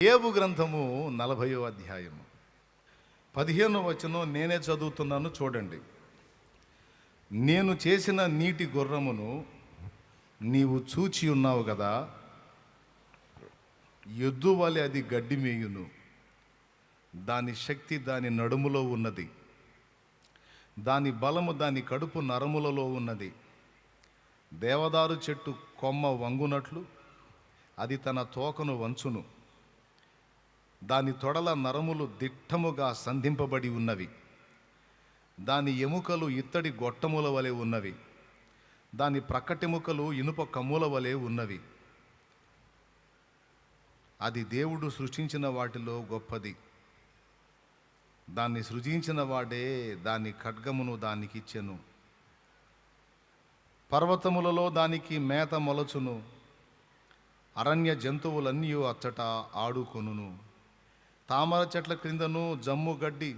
యోబు గ్రంథము 40వ అధ్యాయము 15వ వచనం నేనే చదువుతున్నాను, చూడండి. నేను చేసిన నీటి గుర్రమును నీవు చూచి ఉన్నావు కదా, ఎద్దు వలె అది గడ్డి మేయును, దాని శక్తి దాని నడుములో ఉన్నది, దాని బలము దాని కడుపు నరములలో ఉన్నది. దేవదారు చెట్టు కొమ్మ వంగునట్లు అది తన తోకను వంచును, దాని తొడల నరములు దిట్టముగా సంధింపబడి ఉన్నవి, దాని ఎముకలు ఇత్తడి గొట్టముల వలె ఉన్నవి, దాని ప్రక్కటెముకలు ఇనుప కమ్ముల వలె ఉన్నవి. అది దేవుడు సృష్టించిన వాటిలో గొప్పది, దాన్ని సృజించిన వాడే దాని ఖడ్గమును దానికిచ్చెను. పర్వతములలో దానికి మేత మొలచును, అరణ్య జంతువులన్నీ అచ్చట ఆడుకొనును. తామర చెట్ల క్రిందను జమ్ము గడ్డి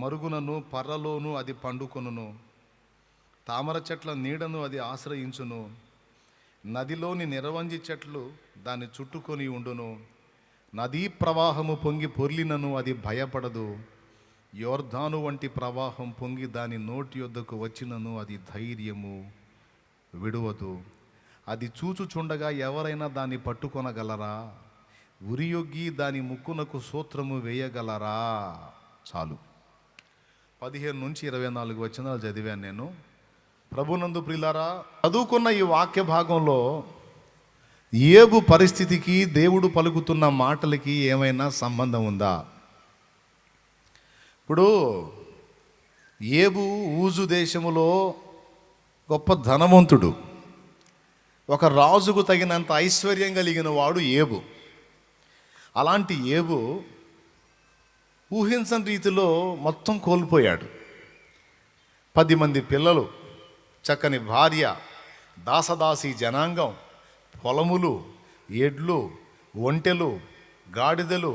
మరుగునను పర్రలోను అది పండుకొనును. తామర చెట్ల నీడను అది ఆశ్రయించును, నదిలోని నిరవంజి చెట్లు దాన్ని చుట్టుకొని ఉండును. నదీ ప్రవాహము పొంగి పొర్లినను అది భయపడదు, యోర్ధాను వంటి ప్రవాహం పొంగి దాని నోటి యొద్దకు వచ్చినను అది ధైర్యము విడువదు. అది చూచుచుండగా ఎవరైనా దాన్ని పట్టుకొనగలరా? ఉరియొగ్గి దాని ముక్కునకు సూత్రము వేయగలరా? చాలు. 15 నుంచి 24 వచనాలు చదివాను నేను. ప్రభునందు ప్రియులారా, చదువుకున్న ఈ వాక్య భాగంలో యోబు పరిస్థితికి దేవుడు పలుకుతున్న మాటలకి ఏమైనా సంబంధం ఉందా? ఇప్పుడు యోబు ఊజు దేశములో గొప్ప ధనవంతుడు, ఒక రాజుకు తగినంత ఐశ్వర్యం కలిగిన వాడు యోబు. అలాంటి యోబు ఊహించని రీతిలో మొత్తం కోల్పోయాడు. 10 మంది పిల్లలు, చక్కని భార్య, దాసదాసి జనాంగం, పొలములు, ఎడ్లు, ఒంటెలు, గాడిదలు,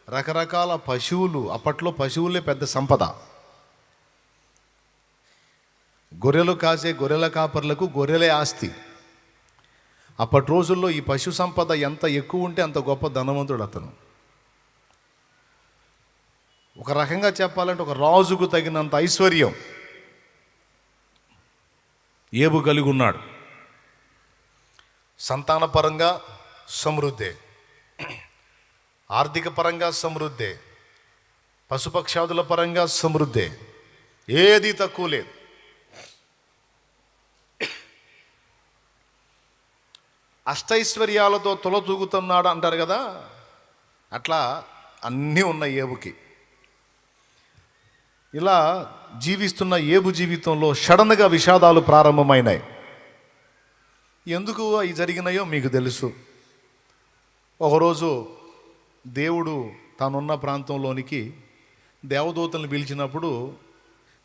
రకరకాల పశువులు. అప్పట్లో పశువులే పెద్ద సంపద. గొర్రెలు కాసే గొర్రెల కాపర్లకు గొర్రెలే ఆస్తి. అప్పటి రోజుల్లో ఈ పశు సంపద ఎంత ఎక్కువ ఉంటే అంత గొప్ప ధనవంతుడు అతను. ఒక రకంగా చెప్పాలంటే ఒక రాజుకు తగినంత ఐశ్వర్యం యోబు కలిగి ఉన్నాడు. సంతానపరంగా సమృద్ధే, ఆర్థిక పరంగా సమృద్ధే, పశుపక్షాదుల పరంగా సమృద్ధే, ఏది తక్కువ లేదు. అష్టైశ్వర్యాలతో తొలతూగుతున్నాడు అంటారు కదా, అట్లా అన్నీ ఉన్నాయి యోబుకి. ఇలా జీవిస్తున్న యోబు జీవితంలో సడన్గా విషాదాలు ప్రారంభమైనాయి. ఎందుకు అవి జరిగినాయో మీకు తెలుసు. ఒకరోజు దేవుడు తానున్న ప్రాంతంలోనికి దేవదూతలను పిలిచినప్పుడు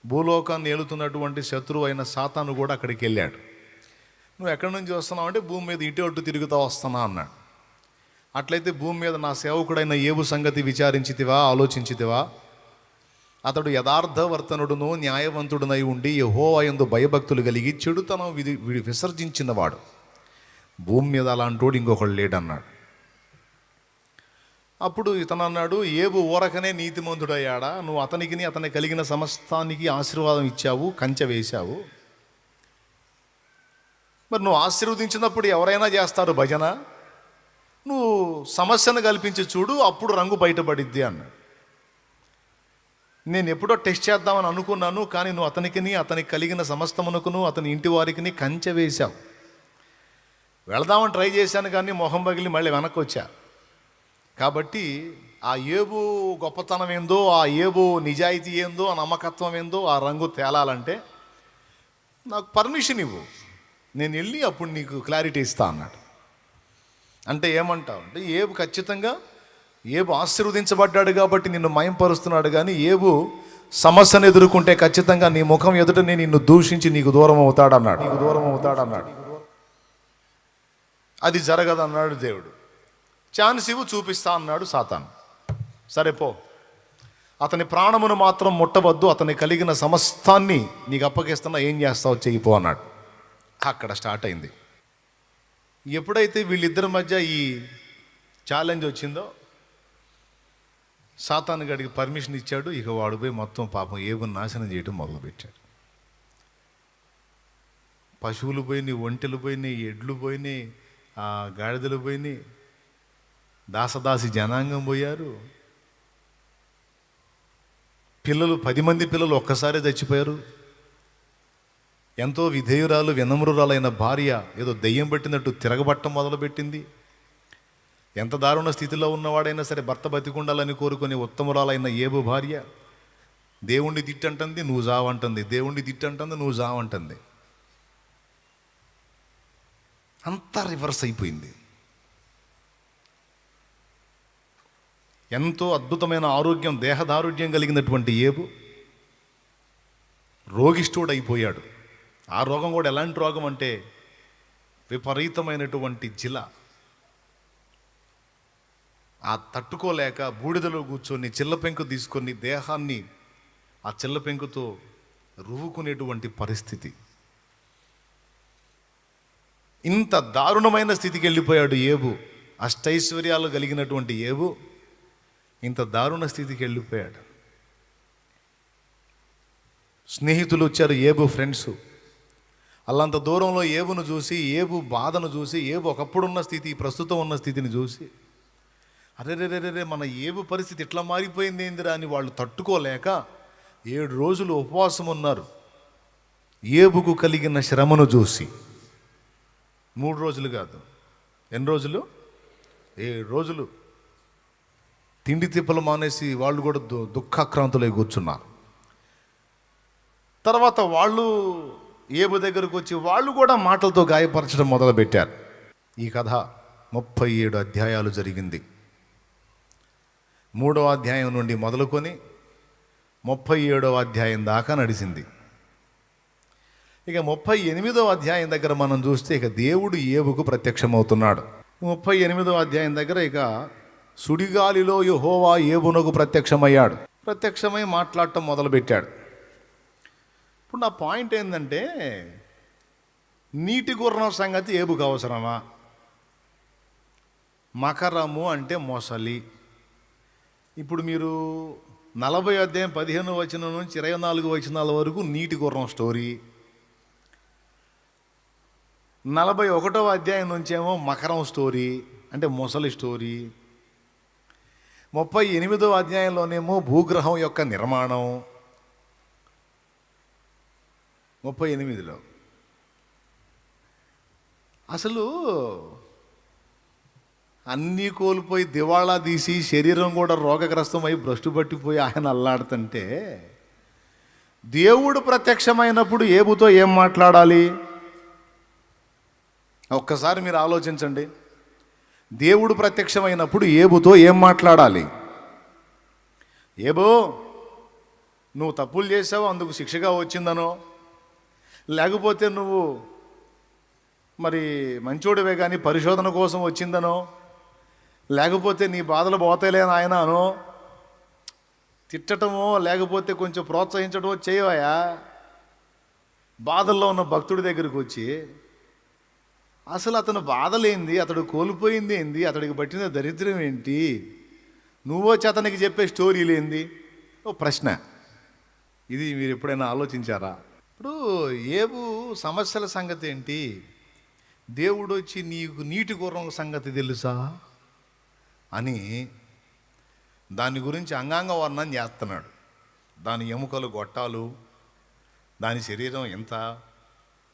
భూలోకాన్ని ఏలుతున్నటువంటి శత్రువు అయిన సాతాను కూడా అక్కడికి వెళ్ళాడు. నువ్వు ఎక్కడి నుంచి వస్తున్నావు అంటే భూమి మీద ఇటు అటు తిరుగుతూ వస్తున్నా అన్నాడు. అట్లయితే భూమి మీద నా సేవకుడైన యోబు సంగతి విచారించితివా, ఆలోచించితివా? అతడు యథార్థవర్తనుడును న్యాయవంతుడునై ఉండి యెహోవా యందు భయభక్తులు కలిగి చెడుతనం విసర్జించినవాడు. భూమి మీద అలాంటోడు ఇంకొకడు లేడన్నాడు. అప్పుడు ఇతను అన్నాడు, యోబు ఊరకనే నీతిమంతుడయ్యాడా? నువ్వు అతనికి అతని కలిగిన సమస్తానికి ఆశీర్వాదం ఇచ్చావు, కంచె వేశావు. మరి నువ్వు ఆశీర్వదించినప్పుడు ఎవరైనా చేస్తారు భజన. నువ్వు సమస్యను కల్పించి చూడు, అప్పుడు రంగు బయటపడిద్ది అన్నాడు. నేను ఎప్పుడో టెస్ట్ చేద్దామని అనుకున్నాను, కానీ నువ్వు అతనికి కలిగిన సమస్తమునకును అతని ఇంటి వారికి కంచె వేశావు. వెళదామని ట్రై చేశాను, కానీ మొహం పగిలి మళ్ళీ వెనక్కి వచ్చా. కాబట్టి ఆ యోబు గొప్పతనం ఏందో, ఆ యోబు నిజాయితీ ఏందో, ఆ నమ్మకత్వం ఏందో, ఆ రంగు తేలాలంటే నాకు పర్మిషన్ ఇవ్వు, నేను వెళ్ళి అప్పుడు నీకు క్లారిటీ ఇస్తా అన్నాడు. అంటే ఏమంటావు అంటే, యోబు ఖచ్చితంగా యోబు ఆశీర్వదించబడ్డాడు కాబట్టి నిన్ను మయంపరుస్తున్నాడు, కానీ యోబు సమస్యను ఎదుర్కొంటే ఖచ్చితంగా నీ ముఖం ఎదుటనే నిన్ను దూషించి నీకు దూరం అవుతాడన్నాడు. అది జరగదన్నాడు దేవుడు. ఛాన్స్ ఇవ్వు, చూపిస్తా అన్నాడు సాతాను. సరే పో, అతని ప్రాణమును మాత్రం ముట్టవద్దు, అతని కలిగిన సమస్తాన్ని నీకు అప్పగిస్తున్నా, ఏం చేస్తావు చెయ్యిపో అన్నాడు. అక్కడ స్టార్ట్ అయింది. ఎప్పుడైతే వీళ్ళిద్దరి మధ్య ఈ ఛాలెంజ్ వచ్చిందో సాతాను గడికి పర్మిషన్ ఇచ్చాడు. ఇక వాడు పోయి మొత్తం పాపం ఏబుని నాశనం చేయడం మొదలుపెట్టాడు. పశువులు పోయినాయి, ఒంటెలు పోయినాయి, ఎడ్లు పోయినాయి, గాడిదలు పోయినాయి, దాసదాసి జనాంగం పోయారు. పిల్లలు 10 మంది పిల్లలు ఒక్కసారి చచ్చిపోయారు. ఎంతో విధేయురాలు వినమ్రురాలైన భార్య ఏదో దెయ్యం పెట్టినట్టు తిరగబట్టం మొదలుపెట్టింది. ఎంత దారుణ స్థితిలో ఉన్నవాడైనా సరే భర్త బతికుండాలని కోరుకునే ఉత్తమురాలైన ఏబు భార్య దేవుణ్ణి తిట్టంటుంది, నువ్వు జావంటుంది, దేవుణ్ణి తిట్టంటుంది, నువ్వు జావంటుంది. అంతా రివర్స్ అయిపోయింది. ఎంతో అద్భుతమైన ఆరోగ్యం, దేహదారుఢ్యం కలిగినటువంటి ఏబు రోగిష్ఠుడైపోయాడు. ఆ రోగం కూడా ఎలాంటి రోగం అంటే విపరీతమైనటువంటి జిల. ఆ తట్టుకోలేక బూడిదలో కూర్చొని చిల్లపెంకు తీసుకొని దేహాన్ని ఆ చిల్లపెంకుతో రువ్వుకునేటువంటి పరిస్థితి. ఇంత దారుణమైన స్థితికి వెళ్ళిపోయాడు ఏబు. అష్టైశ్వర్యాలు కలిగినటువంటి ఏబు ఇంత దారుణ స్థితికి వెళ్ళిపోయాడు. స్నేహితులు వచ్చారు, ఏబు ఫ్రెండ్స్. అల్లంత దూరంలో ఏబును చూసి, ఏబు బాధను చూసి, ఏబు ఒకప్పుడున్న స్థితి, ప్రస్తుతం ఉన్న స్థితిని చూసి, అరే మన ఏబు పరిస్థితి ఇట్లా మారిపోయింది ఏందిరా అని వాళ్ళు తట్టుకోలేక 7 రోజులు ఉపవాసం ఉన్నారు. ఏబుకు కలిగిన శ్రమను చూసి 3 రోజులు కాదు, ఎన్ని రోజులు? 7 రోజులు తిండి తిప్పలు మానేసి వాళ్ళు కూడా దుఃఖాక్రాంతులై కూర్చున్నారు. తర్వాత వాళ్ళు ఏబు దగ్గరకు వచ్చి వాళ్ళు కూడా మాటలతో గాయపరచడం మొదలుపెట్టారు. ఈ కథ 37 అధ్యాయాలు జరిగింది. 3వ అధ్యాయం నుండి మొదలుకొని 37వ అధ్యాయం దాకా నడిచింది. ఇక 38వ అధ్యాయం దగ్గర మనం చూస్తే ఇక దేవుడు ఏబుకు ప్రత్యక్షమవుతున్నాడు. 38వ అధ్యాయం దగ్గర ఇక సుడిగాలిలో యెహోవా ఏబునకు ప్రత్యక్షమయ్యాడు. ప్రత్యక్షమై మాట్లాడటం మొదలుపెట్టాడు. ఇప్పుడు నా పాయింట్ ఏంటంటే, నీటి గుర్రం సంగతి ఏబుకు అవసరమా? మకరము అంటే మొసలి. ఇప్పుడు మీరు 40 అధ్యాయం 15 వచనం నుంచి 24 వచనాల వరకు నీటి గుర్రం స్టోరీ, 41వ అధ్యాయం నుంచేమో మకరం స్టోరీ అంటే మొసలి స్టోరీ, 38వ అధ్యాయంలోనేమో భూగ్రహం యొక్క నిర్మాణం, 38లో అసలు అన్నీ కోల్పోయి దివాళా తీసి శరీరం కూడా రోగగ్రస్తమై భ్రష్టు పట్టిపోయి ఆయన అల్లాడుతుంటే, దేవుడు ప్రత్యక్షమైనప్పుడు ఏబుతో ఏం మాట్లాడాలి? ఒక్కసారి మీరు ఆలోచించండి. దేవుడు ప్రత్యక్షమైనప్పుడు ఏబుతో ఏం మాట్లాడాలి? ఏబో, నువ్వు తప్పులు చేసావు అందుకు శిక్షగా వచ్చిందనో, లేకపోతే నువ్వు మరి మంచోడివే కానీ పరిశోధన కోసం వచ్చిందనో, లేకపోతే నీ బాధలు పోతాయిలేని ఆయన అనో తిట్టటమో లేకపోతే కొంచెం ప్రోత్సహించడమో చేయవయా. బాధల్లో ఉన్న భక్తుడి దగ్గరికి వచ్చి అసలు అతను బాధలేంది, అతడు కోల్పోయింది ఏంది, అతడికి పట్టిన దరిద్రం ఏంటి, నువ్వో అతనికి చెప్పే స్టోరీలేంది? ఓ ప్రశ్న. ఇది మీరు ఎప్పుడైనా ఆలోచించారా? ఇప్పుడు ఏబు సమస్యల సంగతి ఏంటి? దేవుడు వచ్చి నీకు నీటి గుర్రం సంగతి తెలుసా అని దాని గురించి అంగాంగ వర్ణన చేస్తున్నాడు. దాని ఎముకలు గొట్టాలు, దాని శరీరం ఎంత,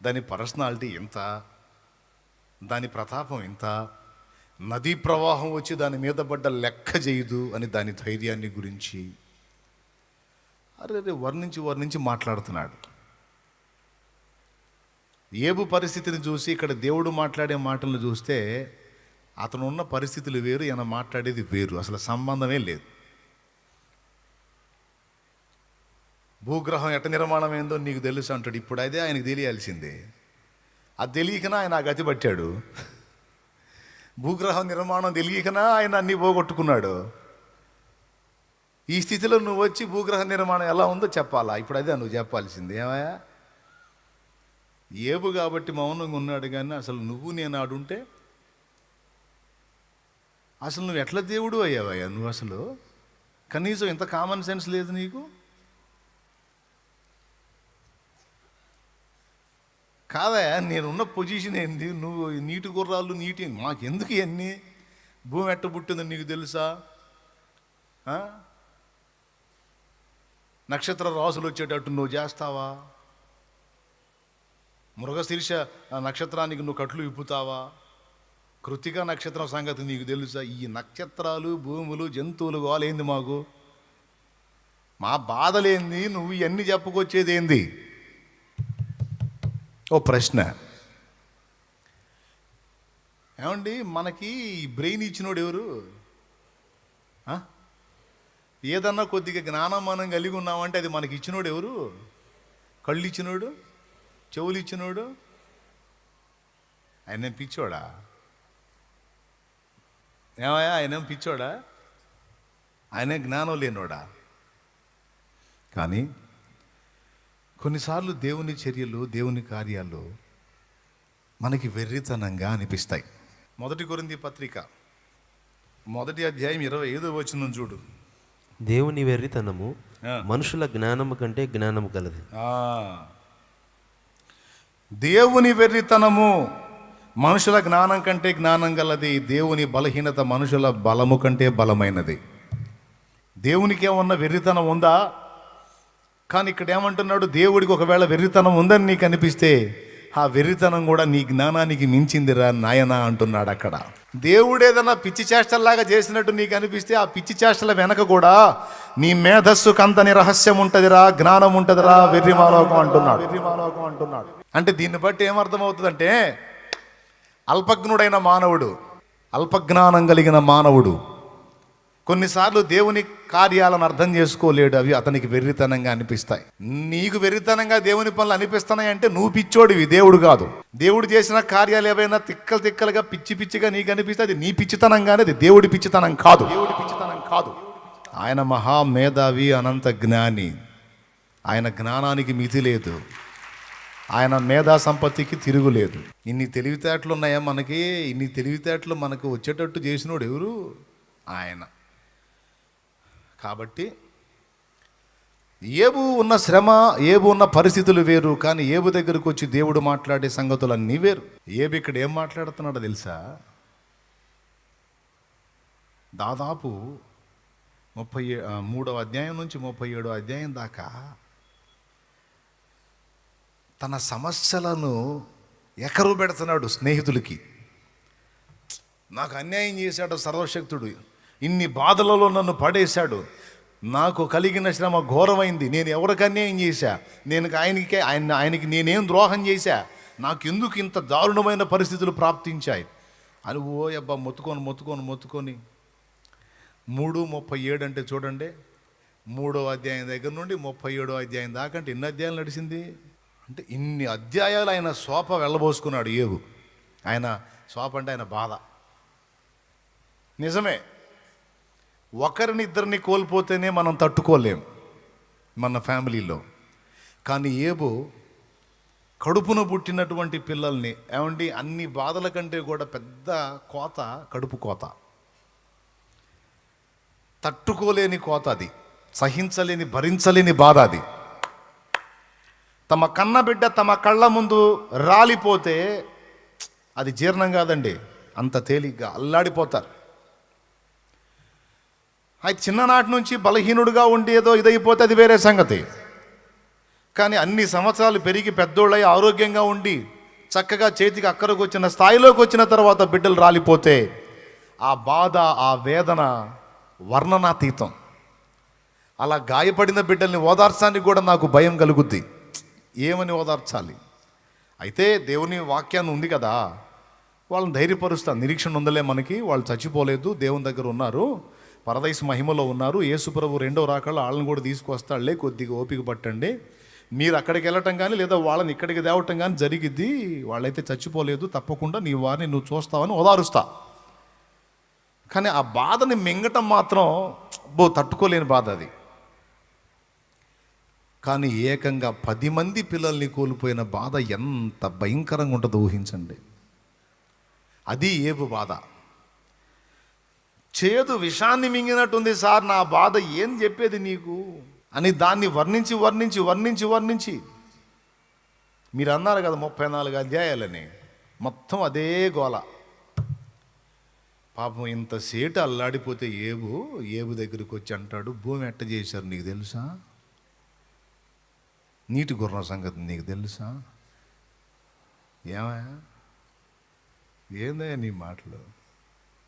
దాని పర్సనాలిటీ ఎంత, దాని ప్రతాపం ఎంత, నదీ ప్రవాహం వచ్చి దాని మీద పడ్డ లెక్క చేయదు అని దాని ధైర్యాన్ని గురించి అరే వర్ణించి మాట్లాడుతున్నాడు. ఏబు పరిస్థితిని చూసి ఇక్కడ దేవుడు మాట్లాడే మాటలను చూస్తే అతను ఉన్న పరిస్థితులు వేరు, ఈయన మాట్లాడేది వేరు, అసలు సంబంధమే లేదు. భూగ్రహం ఎట్ట నిర్మాణం ఏందో నీకు తెలుసు అంటాడు. ఇప్పుడు అదే ఆయనకు తెలియాల్సిందే. అది తెలియకనా ఆయన ఆ గతి పట్టాడు. భూగ్రహం నిర్మాణం తెలియకనా ఆయన అన్నీ పోగొట్టుకున్నాడు. ఈ స్థితిలో నువ్వు వచ్చి భూగ్రహ నిర్మాణం ఎలా ఉందో చెప్పాలా? ఇప్పుడు అదే నువ్వు చెప్పాల్సింది. ఏమయ్యా, ఏబు కాబట్టి మౌనంగా ఉన్నాడు, కానీ అసలు నువ్వు నేను ఆడుంటే అసలు నువ్వు ఎట్లా దేవుడు అయ్యావయ్యా? నువ్వు అసలు కనీసం ఇంత కామన్ సెన్స్ లేదు నీకు? కాదా, నేనున్న పొజిషన్ ఏంది, నువ్వు నీటి గుర్రాలు నీటి మాకెందుకు ఇవన్నీ? భూమి ఎట్ట పుట్టిందో నీకు తెలుసా? నక్షత్ర రాసులు వచ్చేటట్టు నువ్వు చేస్తావా? మృగశీర్ష నక్షత్రానికి నువ్వు కట్లు విప్పుతావా? కృతిక నక్షత్రం సంగతి నీకు తెలుసా? ఈ నక్షత్రాలు, భూములు, జంతువులు వాళ్ళేంది మాకు? మా బాధలేంది? నువ్వు ఇవన్నీ చెప్పుకొచ్చేది ఏంది? ఓ ప్రశ్న. ఏమండి, మనకి బ్రెయిన్ ఇచ్చినోడు ఎవరు? ఏదన్నా కొద్దిగా జ్ఞానం మనం కలిగి ఉన్నామంటే అది మనకి ఇచ్చినోడు ఎవరు? కళ్ళు ఇచ్చినోడు, చెవులు ఇచ్చినోడు. ఆయన పిచ్చోడా? ఏమయ్యా, ఆయన పిచ్చోడా? ఆయన జ్ఞానం లేనోడా? కానీ కొన్నిసార్లు దేవుని చర్యలు, దేవుని కార్యాలు మనకి వెర్రితనంగా అనిపిస్తాయి. 1 కొరింథీ పత్రిక 1వ అధ్యాయం 25వ వచనం చూడు. దేవుని వెర్రితనము మనుషుల జ్ఞానము కంటే జ్ఞానము కలది. దేవుని వెర్రితనము మనుషుల జ్ఞానం కంటే జ్ఞానం గలది. దేవుని బలహీనత మనుషుల బలము కంటే బలమైనది. దేవునికి ఏమన్నా వెర్రితనం ఉందా? కానీ ఇక్కడ ఏమంటున్నాడు, దేవుడికి ఒకవేళ వెర్రితనం ఉందని నీకు అనిపిస్తే ఆ వెర్రితనం కూడా నీ జ్ఞానానికి మించిందిరా నాయనా అంటున్నాడు అక్కడ. దేవుడు ఏదైనా పిచ్చి చేష్టల్లాగా చేసినట్టు నీకు అనిపిస్తే ఆ పిచ్చి చేష్టల వెనక కూడా నీ మేధస్సు కంతని రహస్యం ఉంటదిరా, జ్ఞానం ఉంటదిరా, వెర్రిమాలోకం అంటున్నాడు. అంటే దీన్ని బట్టి ఏమర్థమవుతుందంటే, అల్పజ్ఞుడైన మానవుడు, అల్పజ్ఞానం కలిగిన మానవుడు కొన్నిసార్లు దేవుని కార్యాలను అర్థం చేసుకోలేడు. అవి అతనికి వెర్రితనంగా అనిపిస్తాయి. నీకు వెర్రితనంగా దేవుని పనులు అనిపిస్తున్నాయి అంటే నువ్వు పిచ్చోడివి, దేవుడు కాదు. దేవుడు చేసిన కార్యాలు ఏవైనా తిక్కలుగా పిచ్చి పిచ్చిగా నీకు అనిపిస్తే అది నీ పిచ్చితనంగానే, అది దేవుడి పిచ్చితనం కాదు. ఆయన మహామేధావి, అనంత జ్ఞాని. ఆయన జ్ఞానానికి మితి లేదు, ఆయన మేధా సంపత్తికి తిరుగులేదు. ఇన్ని తెలివితేటలు ఉన్నాయా మనకి? ఇన్ని తెలివితేటలు మనకు వచ్చేటట్టు చేసినోడు ఎవరు? ఆయన. కాబట్టి ఏబు ఉన్న శ్రమ, ఏబు ఉన్న పరిస్థితులు వేరు. కానీ ఏబు దగ్గరకు వచ్చి దేవుడు మాట్లాడే సంగతులు అన్నీ వేరు. ఏబు ఇక్కడ ఏం మాట్లాడుతున్నాడో తెలుసా? దాదాపు 33వ అధ్యాయం నుంచి 37వ అధ్యాయం దాకా తన సమస్యలను ఎకరు పెడుతున్నాడు స్నేహితులకి. నాకు అన్యాయం చేశాడు సర్వశక్తుడు, ఇన్ని బాధలలో నన్ను పడేశాడు, నాకు కలిగిన శ్రమ ఘోరమైంది, నేను ఎవరికి అన్యాయం చేశా, ఆయనకి నేనేం ద్రోహం చేశా, నాకు ఎందుకు ఇంత దారుణమైన పరిస్థితులు ప్రాప్తించాయి అని ఓ అబ్బా మొత్తుకొని 3:37 అంటే చూడండి, 3వ అధ్యాయం దగ్గర నుండి 37వ అధ్యాయం దాకా అంటే ఎన్ని అధ్యాయాలు నడిచింది అంటే ఇన్ని అధ్యాయాలు ఆయన శోప వెళ్ళబోసుకున్నాడు ఏబు. ఆయన శోప అంటే ఆయన బాధ. నిజమే, ఒకరిని ఇద్దరిని కోల్పోతేనే మనం తట్టుకోలేం మన ఫ్యామిలీలో. కానీ ఏబు కడుపున పుట్టినటువంటి పిల్లల్ని, ఏమండి, అన్ని బాధల కంటే కూడా పెద్ద కోత కడుపు కోత. తట్టుకోలేని కోత అది, సహించలేని, భరించలేని బాధ అది. తమ కన్న బిడ్డ తమ కళ్ళ ముందు రాలిపోతే అది జీర్ణం కాదండి, అంత తేలిగ్గా అల్లాడిపోతారు. అయితే చిన్ననాటి నుంచి బలహీనుడుగా ఉండి ఏదో ఇదైపోతే అది వేరే సంగతి. కానీ అన్ని సంవత్సరాలు పెరిగి పెద్దోళ్ళై ఆరోగ్యంగా ఉండి చక్కగా చేతికి అక్కడికి వచ్చిన స్థాయిలోకి వచ్చిన తర్వాత బిడ్డలు రాలిపోతే ఆ బాధ, ఆ వేదన వర్ణనాతీతం. అలా గాయపడిన బిడ్డల్ని ఓదార్చానికి కూడా నాకు భయం కలుగుద్ది. ఏమని ఓదార్చాలి? అయితే దేవుని వాక్యాన్ని ఉంది కదా, వాళ్ళని ధైర్యపరుస్తా. నిరీక్షణ ఉందలే మనకి, వాళ్ళు చచ్చిపోలేదు, దేవుని దగ్గర ఉన్నారు, పరదైసు మహిమలో ఉన్నారు, యేసుప్రభు 2వ రాకల్లో వాళ్ళని కూడా తీసుకొస్తాడులే, కొద్దిగా ఓపిక పట్టండి, మీరు అక్కడికి వెళ్ళటం కానీ లేదా వాళ్ళని ఇక్కడికి తేవటం కానీ జరిగిద్ది, వాళ్ళైతే చచ్చిపోలేదు, తప్పకుండా నీ వారిని నువ్వు చూస్తావని ఓదారుస్తా. కానీ ఆ బాధని మింగటం మాత్రం తట్టుకోలేని బాధ అది. కానీ ఏకంగా 10 మంది పిల్లల్ని కోల్పోయిన బాధ ఎంత భయంకరంగా ఉంటుందో ఊహించండి. అది ఏబు బాధ. చేదు విషాన్ని మింగినట్టుంది సార్, నా బాధ ఏం చెప్పేది నీకు అని దాన్ని వర్ణించి వర్ణించి వర్ణించి వర్ణించి, మీరు అన్నారు కదా 34 అధ్యాయాలని, మొత్తం అదే గోల. పాపం ఇంతసేటు అల్లాడిపోతే ఏబు దగ్గరికి వచ్చి అంటాడు, భూమి ఎట్ట చేశారు నీకు తెలుసా, నీటి గుర్రం సంగతి నీకు తెలుసా, ఏమయ్యా ఏందయ్యా నీ మాటలు,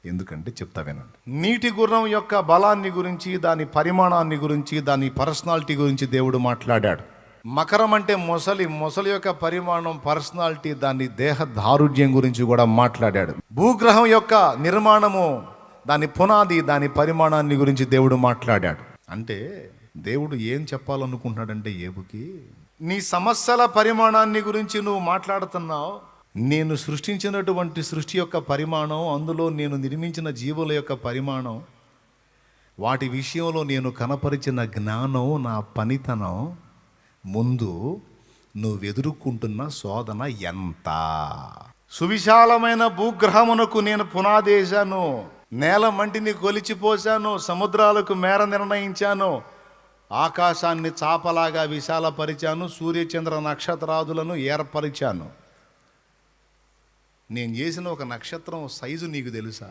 ఎందుకంటే చెప్తా వినండి. నీటి గుర్రం యొక్క బలాన్ని గురించి, దాని పరిమాణాన్ని గురించి, దాని పర్సనాలిటీ గురించి దేవుడు మాట్లాడాడు. మకరం అంటే మొసలి యొక్క పరిమాణం, పర్సనాలిటీ, దాని దేహ దారుఢ్యం గురించి కూడా మాట్లాడాడు. భూగ్రహం యొక్క నిర్మాణము, దాని పునాది, దాని పరిమాణాన్ని గురించి దేవుడు మాట్లాడాడు. అంటే దేవుడు ఏం చెప్పాలనుకుంటున్నాడంటే, ఏబుకి నీ సమస్యల పరిమాణాన్ని గురించి నువ్వు మాట్లాడుతున్నావు, నేను సృష్టించినటువంటి సృష్టి యొక్క పరిమాణం, అందులో నేను నిర్మించిన జీవుల యొక్క పరిమాణం, వాటి విషయంలో నేను కనపరిచిన జ్ఞానం, నా పనితనం ముందు నువ్వు ఎదుర్కొంటున్న శోధన ఎంత. సువిశాలమైన భూగ్రహమునకు నేను పునాదేశాను, నేల మంటిని కొలిచిపోశాను, సముద్రాలకు మేర నిర్ణయించాను, ఆకాశాన్ని చాపలాగా విశాలపరిచాను, సూర్యచంద్ర నక్షత్రాదులను ఏర్పరిచాను. నేను చేసిన ఒక నక్షత్రం సైజు నీకు తెలుసా,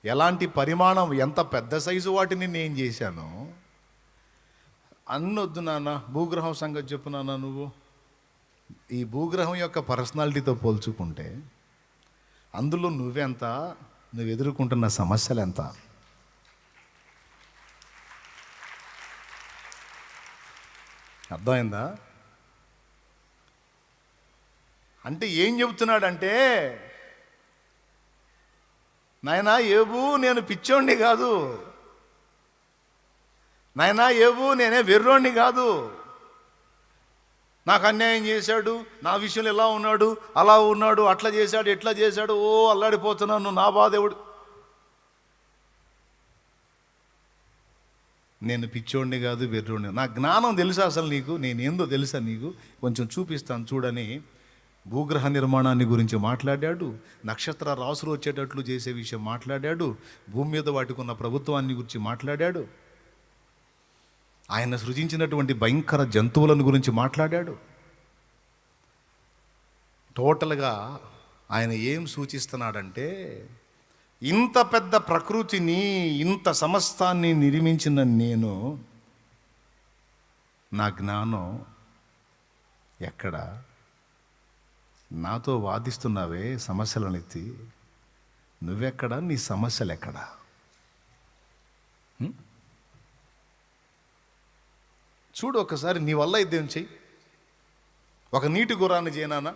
ఎలాంటి పరిమాణం, ఎంత పెద్ద సైజు వాటిని నేను చేశాను. అన్నొద్దు నాన్న, భూగ్రహం సంగతి చెప్పు నాన్న. నువ్వు ఈ భూగ్రహం యొక్క పర్సనాలిటీతో పోల్చుకుంటే అందులో నువ్వెంత, నువ్వు ఎదుర్కొంటున్న సమస్యలు ఎంత. అర్థమైందా? అంటే ఏం చెబుతున్నాడంటే, నాయనా ఏబు నేను పిచ్చోణ్ణి కాదు, నాయనా ఏబు నేనే వెర్రోణ్ణి కాదు, నాకు అన్యాయం చేశాడు, నా విషయంలో ఎలా ఉన్నాడు, అలా ఉన్నాడు, అట్లా చేశాడు, ఎట్లా చేశాడు, ఓ అల్లాడిపోతున్నాను, నా బాధ ఎవడు. నేను పిచ్చోడిని కాదు, వెర్రోడిని, నా జ్ఞానం తెలుసా అసలు నీకు, నేనేందో తెలుసా నీకు, కొంచెం చూపిస్తాను చూడని భూగ్రహ నిర్మాణాన్ని గురించి మాట్లాడాడు. నక్షత్ర రాసులు వచ్చేటట్లు చేసే విషయం మాట్లాడాడు. భూమి మీద వాటికి ఉన్న ప్రభుత్వాన్ని గురించి మాట్లాడాడు. ఆయన సృజించినటువంటి భయంకర జంతువులను గురించి మాట్లాడాడు. టోటల్గా ఆయన ఏం సూచిస్తున్నాడంటే, ఇంత పెద్ద ప్రకృతిని, ఇంత సమస్తాన్ని నిర్మించిన నేను, నా జ్ఞానం ఎక్కడ, నాతో వాదిస్తున్నావే సమస్యలనెత్తి, నువ్వెక్కడ, నీ సమస్యలు ఎక్కడ? చూడు ఒకసారి, నీ వల్ల ఇదేం చెయ్యి. ఒక నీటి గుర్రాన్ని చేయనానా,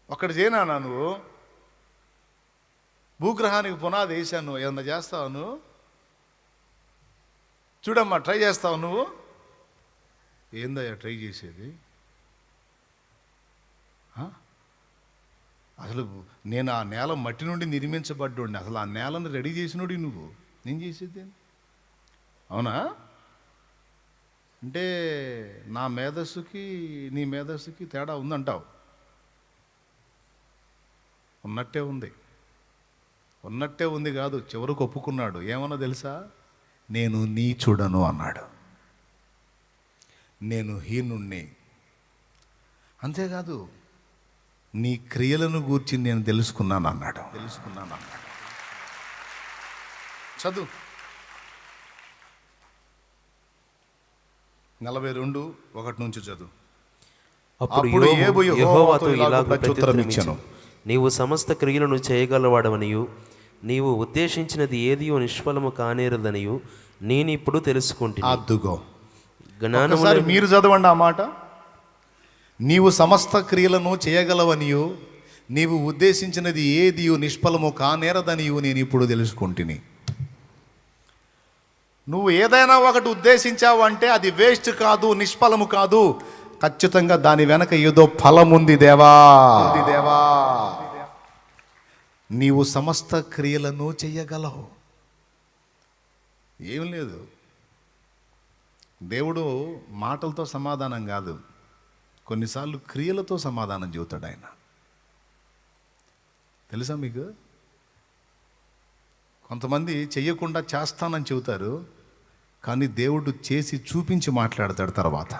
ఒకటి చేయనానా, నువ్వు భూగ్రహానికి పునాది వేసాను, ఏమన్నా చేస్తావు నువ్వు? చూడమ్మా, ట్రై చేస్తావు నువ్వు? ఏందయ్యా ట్రై చేసేది? అసలు నేను ఆ నేల మట్టి నుండి నిర్మించబడ్డోడిని, అసలు ఆ నేలను రెడీ చేసినోడి నువ్వు, నేను చేసేది అవునా? అంటే నా మేధస్సుకి నీ మేధస్సుకి తేడా ఉందంటావు. ఉన్నట్టే ఉంది, ఉన్నట్టే ఉంది కాదు, చివరికి ఒప్పుకున్నాడు. ఏమన్నా తెలుసా, నేను నీచుడను అన్నాడు, నేను హీనుణ్ణి. అంతేకాదు, నీ క్రియలను గూర్చి నేను తెలుసుకున్నాను అన్నాడు. చదువు 42:1 నుంచి చదువు. అప్పుడు యోబు యెహోవాతో ఇలాగు ప్రత్యుత్తరమిచ్చెను, నీవు సమస్త క్రియలను చేయగలవాడవనియు, నీవు ఉద్దేశించినది ఏదియో నిష్ఫలము కానేరదనియు నేనిప్పుడు తెలుసుకుంటున్నా. అద్దుగో, జ్ఞానముసారి మీరు చదవండి ఆ మాట. నీవు సమస్త క్రియలను చేయగలవనియు, నీవు ఉద్దేశించినది ఏదియో నిష్ఫలము కానేరదనియు నేను ఇప్పుడు తెలుసుకుంటుని. నువ్వు ఏదైనా ఒకటి ఉద్దేశించావు అంటే అది వేస్ట్ కాదు, నిష్ఫలము కాదు, ఖచ్చితంగా దాని వెనక ఏదో ఫలం ఉంది దేవా. నీవు సమస్త క్రియలను చెయ్యగలవు. ఏం లేదు, దేవుడు మాటలతో సమాధానం కాదు, కొన్నిసార్లు క్రియలతో సమాధానం చెబుతాడు ఆయన. తెలుసా మీకు? కొంతమంది చెయ్యకుండా చేస్తానని చెబుతారు, కానీ దేవుడు చేసి చూపించి మాట్లాడతాడు తర్వాత.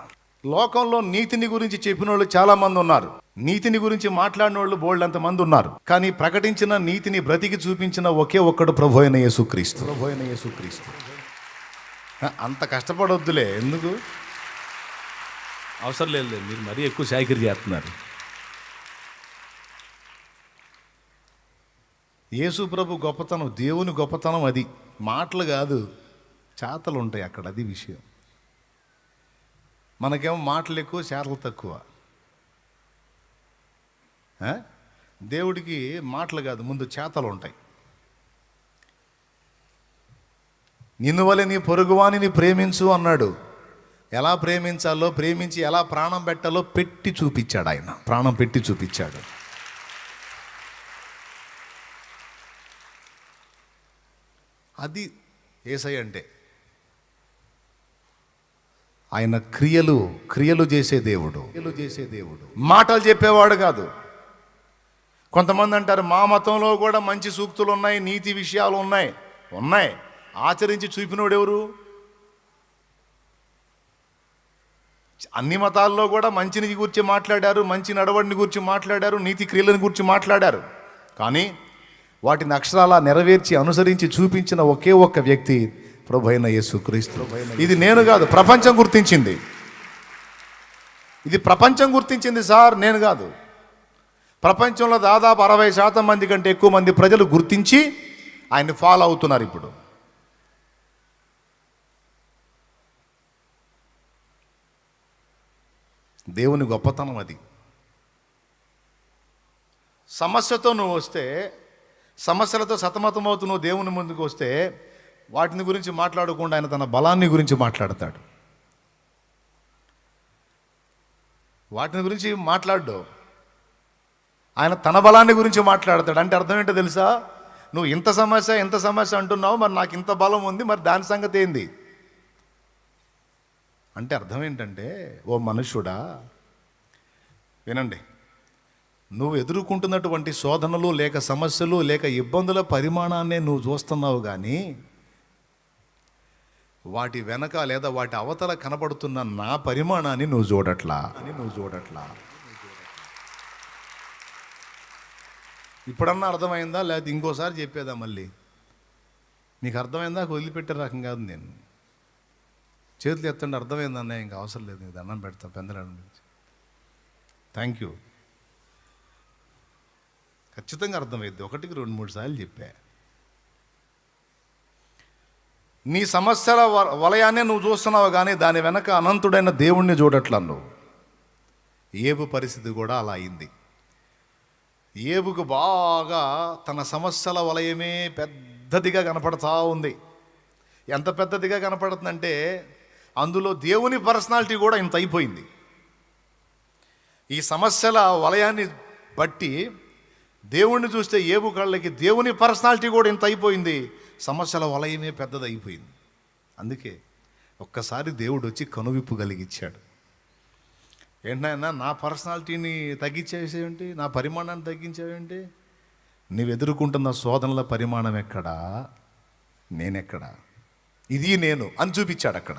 లోకంలో నీతిని గురించి చెప్పిన వాళ్ళు చాలామంది ఉన్నారు, నీతిని గురించి మాట్లాడిన వాళ్ళు బోల్డ్ మంది ఉన్నారు, కానీ ప్రకటించిన నీతిని బ్రతికి చూపించిన ఒకే ఒక్కడు ప్రభు అయిన యేసుక్రీస్తు. అంత కష్టపడొద్దులే, ఎందుకు అవసరం లేదు, మీరు మరీ ఎక్కువ శాఖరి చేస్తున్నారు. యేసు ప్రభు గొప్పతనం, దేవుని గొప్పతనం అది. మాటలు కాదు, చేతలు ఉంటాయి అక్కడ, అది విషయం. మనకేమో మాటలు ఎక్కువ, చేతలు తక్కువ. దేవుడికి మాటలు కాదు, ముందు చేతలు ఉంటాయి. నిన్ను వలె నీ పొరుగువానిని ప్రేమించు అన్నాడు. ఎలా ప్రేమించాలో, ప్రేమించి ఎలా ప్రాణం పెట్టాలో పెట్టి చూపించాడు ఆయన, ప్రాణం పెట్టి చూపించాడు. అది యేసయ్య అంటే. ఆయన క్రియలు చేసే దేవుడు, మాటలు చెప్పేవాడు కాదు. కొంతమంది అంటారు మా మతంలో కూడా మంచి సూక్తులు ఉన్నాయి, నీతి విషయాలు ఉన్నాయి. ఆచరించి చూపినోడు ఎవరు? అన్ని మతాల్లో కూడా మంచిని గురించి మాట్లాడారు, మంచి నడవడిని గురించి మాట్లాడారు, నీతి క్రియలను గురించి మాట్లాడారు, కానీ వాటిని అక్షరాలా నెరవేర్చి అనుసరించి చూపించిన ఒకే ఒక్క వ్యక్తి ప్రభు అయిన యేసుక్రీస్తు. ఇది నేను కాదు, ప్రపంచం గుర్తించింది. ఇది ప్రపంచం గుర్తించింది సార్, నేను కాదు. ప్రపంచంలో దాదాపు 60% మంది కంటే ఎక్కువ మంది ప్రజలు గుర్తించి ఆయన్ని ఫాలో అవుతున్నారు ఇప్పుడు. దేవుని గొప్పతనం అది. సమస్యతో నువ్వు వస్తే, సమస్యలతో సతమతమవుతూ నువ్వు దేవుని ముందుకు వస్తే, వాటిని గురించి మాట్లాడకుండా ఆయన తన బలాన్ని గురించి మాట్లాడతాడు. వాటిని గురించి మాట్లాడు, ఆయన తన బలాన్ని గురించి మాట్లాడతాడు. అంటే అర్థం ఏంటో తెలుసా? నువ్వు ఇంత సమస్య అంటున్నావు, మరి నాకు ఇంత బలం ఉంది, మరి దాని సంగతి ఏంది అంటే అర్థం ఏంటంటే, ఓ మనుష్యుడా వినండి, నువ్వు ఎదుర్కొంటున్నటువంటి శోధనలు లేక సమస్యలు లేక ఇబ్బందుల పరిమాణాన్నే నువ్వు చూస్తున్నావు, కానీ వాటి వెనక లేదా వాటి అవతల కనబడుతున్న నా పరిమాణాన్ని నువ్వు చూడట్లా. ఇప్పుడన్నా అర్థమైందా? లేదా ఇంకోసారి చెప్పేదా మళ్ళీ? నీకు అర్థమైందా? వదిలిపెట్టే రకం కాదు నేను. చేతులు ఎత్తండి, అర్థమైందన్నా, ఇంకా అవసరం లేదు, నీకు దండం పెడతా పెందలాడ నుంచి. Thank you. ఖచ్చితంగా అర్థమైంది. 1కి 2-3 సార్లు చెప్పా. నీ సమస్యల వలయాన్నే నువ్వు చూస్తున్నావు, కానీ దాని వెనక అనంతుడైన దేవుణ్ణి చూడట్లా నువ్వు. ఏబు పరిస్థితి కూడా అలా అయింది. ఏబుకు బాగా తన సమస్యల వలయమే పెద్దదిగా కనపడతా ఉంది. ఎంత పెద్దదిగా కనపడుతుందంటే అందులో దేవుని పర్సనాలిటీ కూడా ఇంత అయిపోయింది. ఈ సమస్యల వలయాన్ని బట్టి దేవుణ్ణి చూస్తే ఏబు కళ్ళకి దేవుని పర్సనాలిటీ కూడా ఇంత అయిపోయింది. సమస్యల వలయమే పెద్దది అయిపోయింది. అందుకే ఒక్కసారి దేవుడు వచ్చి కనువిప్పు కలిగించాడు. ఏంటన్నా నా పర్సనాలిటీని తగ్గించేసేంటి, నా పరిమాణాన్ని తగ్గించేవేంటి? నువ్వు ఎదుర్కొంటున్న శోధనల పరిమాణం ఎక్కడా, నేనెక్కడా, ఇది నేను అని చూపించాడు అక్కడ.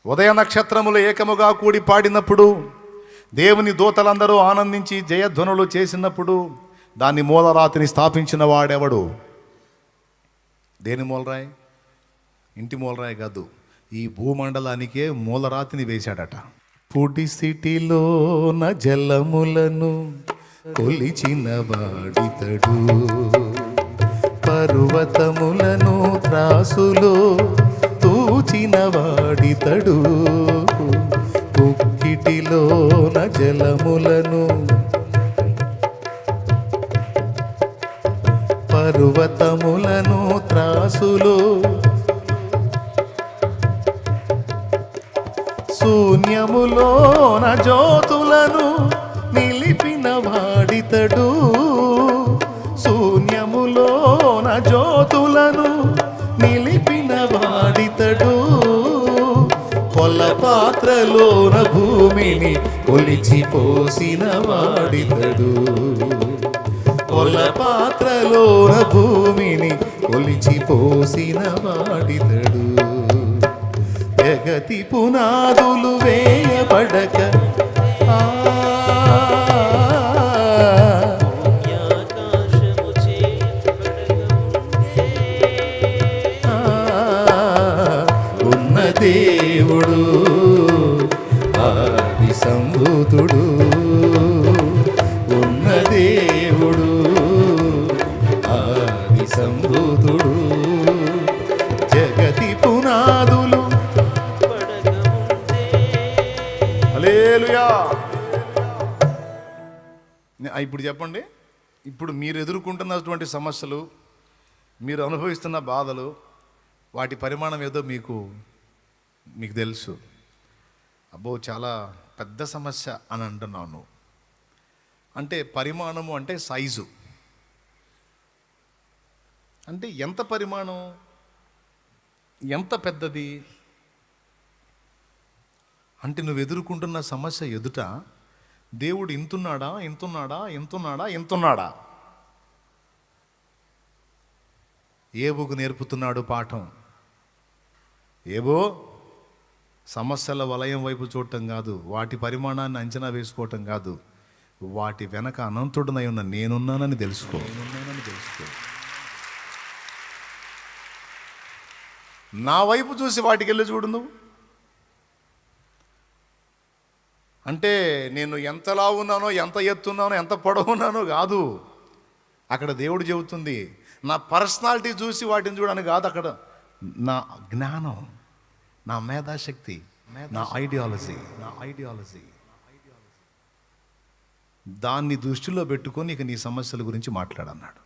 ఉదయ నక్షత్రములు ఏకముగా కూడి పాడినప్పుడు, దేవుని దూతలందరూ ఆనందించి జయధ్వనులు చేసినప్పుడు, దాన్ని మూలరాతిని స్థాపించిన వాడెవడు? దేని మూలరాయి? ఇంటి మూలరాయి కాదు, ఈ భూమండలానికే మూలరాతిని వేశాడట. పుడిసిటిలోన జలములను కొలిచిన వాడితడు, పర్వతములను త్రాసులో తూచిన వాడితడు, పుక్కిటిలోన జలములను పర్వతములను త్రాసులో, శూన్యములోన జ్యోతులను నిలిపిన వాడితడు, శూన్యములోన జ్యోతులను నిలిపిన వాడితడు, కొల్ల పాత్ర పాత్రలోన భూమిని కొలిచి పోసిన వాడితడు. పొల పాత్రలోన భూమిని కొలిచి పోసిన వాడితడు. జగతి పునాదులు వేయబడక ఉన్న దేవుడు ఆది సంభూతుడు. ఉన్న దేవుడు ఆది సంభూతుడు. జగతి పునాదులు. హల్లెలూయా. ఇప్పుడు చెప్పండి, ఇప్పుడు మీరు ఎదుర్కొంటున్నటువంటి సమస్యలు, మీరు అనుభవిస్తున్న బాధలు, వాటి పరిమాణం ఏదో మీకు తెలుసు. అబ్బో చాలా పెద్ద సమస్య అని అంటున్నాను. అంటే పరిమాణము అంటే సైజు. అంటే ఎంత పరిమాణం, ఎంత పెద్దది అంటే నువ్వు ఎదుర్కొంటున్న సమస్య ఎదుట దేవుడు ఇంతున్నాడా ఇంతున్నాడా ఇంతున్నాడా ఇంతున్నాడా? ఏబుకు నేర్పుతున్నాడు పాఠం. ఏబో సమస్యల వలయం వైపు చూడటం కాదు, వాటి పరిమాణాన్ని అంచనా వేసుకోవటం కాదు, వాటి వెనక అనంతుడనై ఉన్న నేనున్నానని తెలుసుకో. నా వైపు చూసి వాటికి వెళ్ళి చూడు నువ్వు. అంటే నేను ఎంతలా ఉన్నానో, ఎంత ఎత్తున్నానో, ఎంత పొడవున్నానో కాదు. అక్కడ దేవుడు చెబుతుంది నా పర్సనాలిటీ చూసి వాటిని చూడని కాదు. అక్కడ నా జ్ఞానం, నా మేధాశక్తి, నా ఐడియాలజీ దాన్ని దృష్టిలో పెట్టుకొని ఇక నీ సమస్యల గురించి మాట్లాడన్నాడు.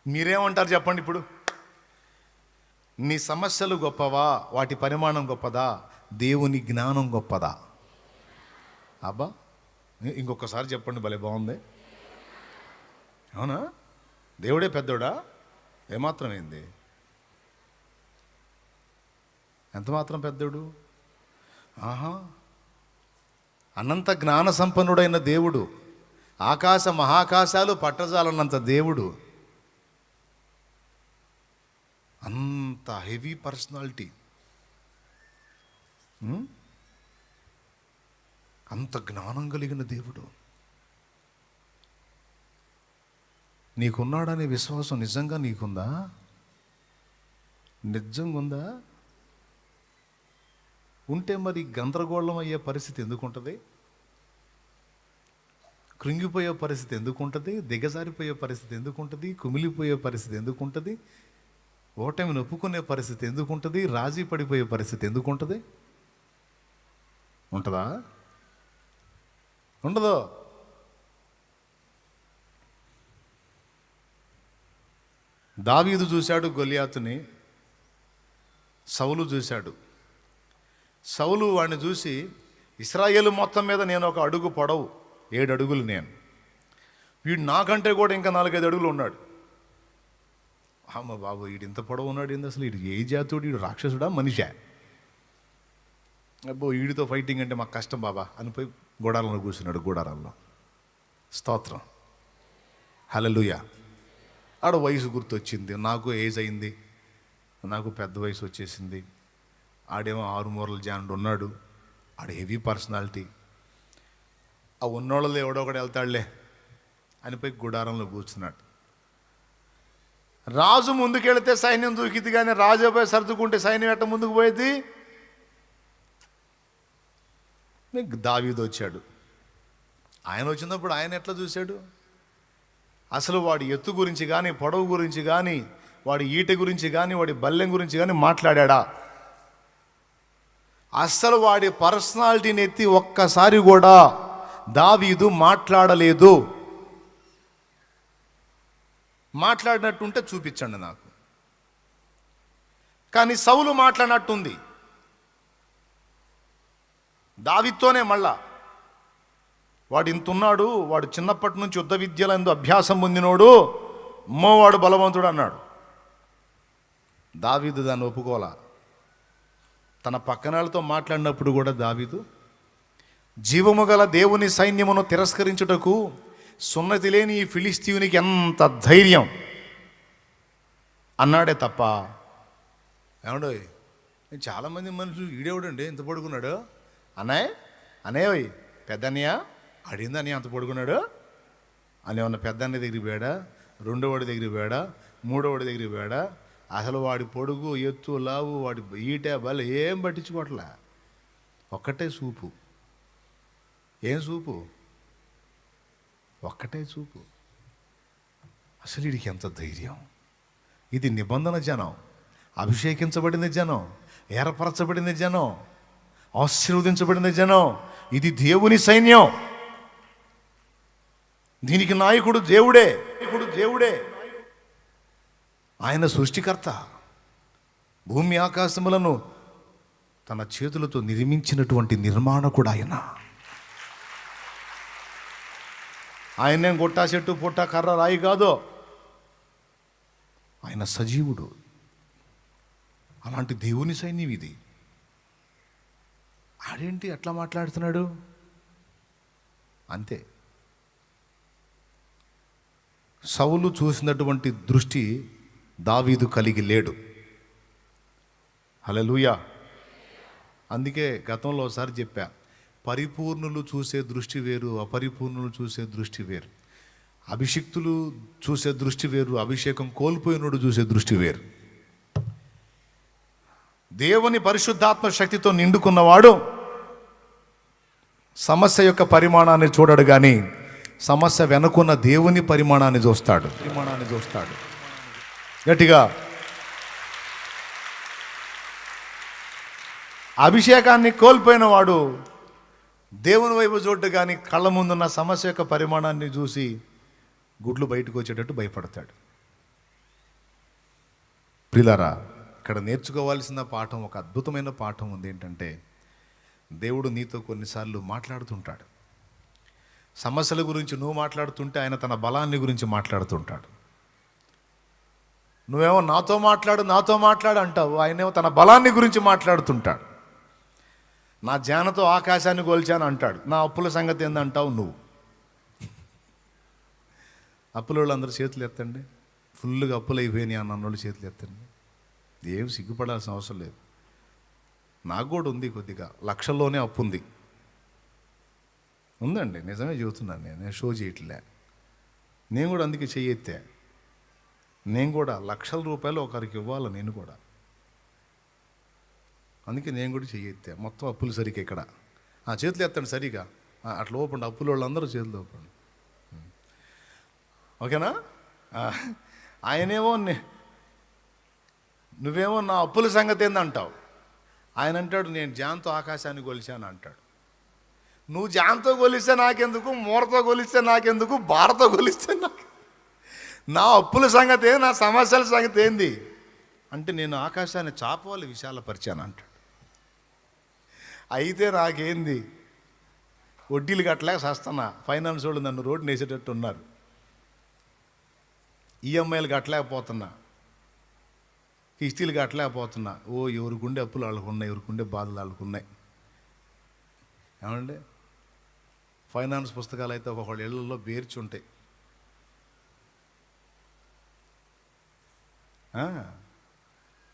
మీరేమంటారు చెప్పండి? ఇప్పుడు నీ సమస్యలు గొప్పవా, వాటి పరిమాణం గొప్పదా, దేవుని జ్ఞానం గొప్పదా? అబ్బా ఇంకొకసారి చెప్పండి, భలే బాగుంది. అవునా? దేవుడే పెద్దోడా? ఏమాత్రం ఏంది? ఎంత మాత్రం పెద్దోడు? ఆహా, అనంత జ్ఞాన సంపన్నుడైన దేవుడు, ఆకాశ మహాకాశాలు పట్టజాలన్నంత దేవుడు, అంత హెవీ పర్సనాలిటీ, అంత జ్ఞానం కలిగిన దేవుడు నీకున్నాడనే విశ్వాసం నిజంగా నీకుందా? నిజంగా ఉందా? ఉంటే మరి గందరగోళం అయ్యే పరిస్థితి ఎందుకుంటుంది? కృంగిపోయే పరిస్థితి ఎందుకుంటుంది? దిగజారిపోయే పరిస్థితి ఎందుకుంటుంది? కుమిలిపోయే పరిస్థితి ఎందుకుంటుంది? ఓటమిని ఒప్పుకునే పరిస్థితి ఎందుకుంటుంది? రాజీ పడిపోయే పరిస్థితి ఎందుకుంటుంది? ఉంటుందా? ఉండదు. దావీదు చూశాడు గొలియాతుని, సౌలు చూశాడు. సౌలు వాడిని చూసి, ఇశ్రాయేలు మొత్తం మీద నేను ఒక అడుగు పొడవు, 7 అడుగులు నేను, వీడు నాకంటే కూడా ఇంకా 4-5 అడుగులు ఉన్నాడు. అమ్మ బాబు, వీడు ఇంత పొడవు ఉన్నాడు ఏంది అసలు? వీడు ఏ జాతుడు? వీడు రాక్షసుడా మనిషా? అబ్బో వీడితో ఫైటింగ్ అంటే మాకు కష్టం బాబా అని పోయి గోడారంలో కూర్చున్నాడు. గోడారంలో స్తోత్రం, హల్లెలూయా. ఆడ వయసు గుర్తొచ్చింది, నాకు ఏజ్ అయింది, నాకు పెద్ద వయసు వచ్చేసింది. ఆడేమో 6 మూరల జానుడు ఉన్నాడు, ఆడ హెవీ పర్సనాలిటీ. ఆ ఉన్నోళ్ళలో ఎవడో ఒకడు వెళ్తాడులే అని పోయి గుడారంలో కూర్చున్నాడు. రాజు ముందుకెళ్తే సైన్యం దూకింది, కానీ రాజు పోయి సర్దుకుంటే సైన్యం ఎట్ట ముందుకు పోయేది? దావీదు వచ్చాడు. ఆయన వచ్చినప్పుడు ఆయన ఎట్లా చూశాడు? అసలు వాడి ఎత్తు గురించి కానీ, పొడవు గురించి కానీ, వాడి ఈట గురించి కానీ, వాడి బల్లెం గురించి కానీ మాట్లాడా? అస్సలు వాడి పర్సనాలిటీని ఎత్తి ఒక్కసారి కూడా దావీదు మాట్లాడలేదు. మాట్లాడినట్టుంటే చూపించండి నాకు. కానీ సౌలు మాట్లాడినట్టుంది దావీదుతోనే. మళ్ళా వాడు ఇంతున్నాడు, వాడు చిన్నప్పటి నుంచి యుద్ధ విద్యలందు అభ్యాసం పొందినోడు, అమ్మోవాడు బలవంతుడు అన్నాడు. దావీదు దాన్ని ఒప్పుకోలా. తన పక్కనాళ్ళతో మాట్లాడినప్పుడు కూడా దావీదు జీవము గల దేవుని సైన్యమును తిరస్కరించుటకు సున్నతి లేని ఈ ఫిలిస్తీయునికి ఎంత ధైర్యం అన్నాడే తప్ప, ఏమండో చాలామంది మనుషులు ఈడేవాడండి ఎంత పడుకున్నాడు అన్నయ్య పెద్దన్నయ్య అడిగిందని అంత పడుకున్నాడు అని ఏమన్నా పెద్దన్నయ్య దగ్గరికి పోయాడా, రెండోవాడి దగ్గరికి పోయాడా, మూడోవాడి దగ్గరికి పోయాడా? అసలు వాడి పొడుగు ఎత్తు లావు వాడి ఈట బల ఏం పట్టించుకోవట్లే, ఒక్కటే చూపు. ఏం చూపు? ఒక్కటే చూపు. అసలు వీడికి ఎంత ధైర్యం! ఇది నిబంధన జనం, అభిషేకించబడిన జనం, ఏర్పరచబడిన జనం, ఆశీర్వదించబడిన జనం. ఇది దేవుని సైన్యం. దీనికి నాయకుడు దేవుడే. ఆయన సృష్టికర్త. భూమి ఆకాశములను తన చేతులతో నిర్మించినటువంటి నిర్మాణకుడు ఆయన. ఆయనేం గొట్టా చెట్టు పుట్ట కర్ర రాయి కాదు, ఆయన సజీవుడు. అలాంటి దేవుని సైన్యం ఇది. ఆడేంటి అట్లా మాట్లాడుతున్నాడు? అంతే. సౌలు చూసినటువంటి దృష్టి దావీదు కలిగి లేడు. హల్లెలూయా. అందుకే గతంలో ఒకసారి చెప్పా, పరిపూర్ణులు చూసే దృష్టి వేరు, అపరిపూర్ణులు చూసే దృష్టి వేరు. అభిషిక్తులు చూసే దృష్టి వేరు, అభిషేకం కోల్పోయినోడు చూసే దృష్టి వేరు. దేవుని పరిశుద్ధాత్మ శక్తితో నిండుకున్నవాడు సమస్య యొక్క పరిమాణాన్ని చూడడు, కానీ సమస్య వెనుకున్న దేవుని పరిమాణాన్ని చూస్తాడు. గట్టిగా అభిషేకాన్ని కోల్పోయిన వాడు దేవుని వైపు చూడ్డు, కానీ కళ్ళ ముందున్న సమస్య యొక్క పరిమాణాన్ని చూసి గుడ్లు బయటకు వచ్చేటట్టు భయపడతాడు. ప్రియులారా, ఇక్కడ నేర్చుకోవాల్సిన పాఠం, ఒక అద్భుతమైన పాఠం ఉంది. ఏంటంటే, దేవుడు నీతో కొన్నిసార్లు మాట్లాడుతుంటాడు. సమస్యల గురించి నువ్వు మాట్లాడుతుంటే ఆయన తన బలాన్ని గురించి మాట్లాడుతుంటాడు. నువ్వేమో నాతో మాట్లాడు అంటావు, ఆయనేమో తన బలాన్ని గురించి మాట్లాడుతుంటాడు. నా జ్ఞానంతో ఆకాశాన్ని కొల్చాను అంటాడు. నా అప్పుల సంగతి ఏందంటావు నువ్వు. అప్పుల వాళ్ళు అందరూ చేతులు ఎత్తండి. ఫుల్గా అప్పులు అయిపోయినాయి అన్నోళ్ళు చేతులు ఎత్తండి. ఏం సిగ్గుపడాల్సిన అవసరం లేదు. నాకు కూడా ఉంది, కొద్దిగా లక్షల్లోనే అప్పు ఉంది. ఉందండి, నిజమే చెబుతున్నాను. నేను షో చేయట్లే. నేను కూడా అందుకే చెయ్యెత్తా. నేను కూడా లక్షల రూపాయలు ఒకరికి ఇవ్వాలి. నేను కూడా అందుకే నేను కూడా చెయ్యెత్తా. మొత్తం అప్పులు సరిగ్గా ఇక్కడ చేతులు ఎత్తండి సరిగా. అట్లా ఓపండి, అప్పుల వాళ్ళందరూ చేతులు ఓపండి. ఓకేనా? ఆయనేమో నువ్వేమో నా అప్పుల సంగతి ఏందంటావు. ఆయన అంటాడు, నేను జాన్తో ఆకాశాన్ని కొలిచాను అంటాడు. నువ్వు జాన్తో కొలిస్తే నాకెందుకు, మూరతో కొలిస్తే నాకెందుకు, బారతో కొలిస్తే నా అప్పుల సంగతి, నా సమస్యల సంగతి ఏంది అంటే, నేను ఆకాశాన్ని చాపవాలి విశాలపరిచాను అంటాడు. అయితే నాకేంది, వడ్డీలు కట్టలేక చేస్తున్నా. ఫైనాన్స్ వాళ్ళు నన్ను రోడ్డు వేసేటట్టు ఉన్నారు. ఈఎంఐలు కట్టలేకపోతున్నా, కిస్తీలు కట్టలేకపోతున్నా. ఎవరికుండే అప్పులు వాళ్ళకు ఉన్నాయి, ఎవరికుండే బాధలు వాళ్ళకు ఉన్నాయి. ఏమండి, ఫైనాన్స్ పుస్తకాలు అయితే ఒక్కొక్కళ్ళ ఇళ్లలో బేర్చి ఉంటాయి.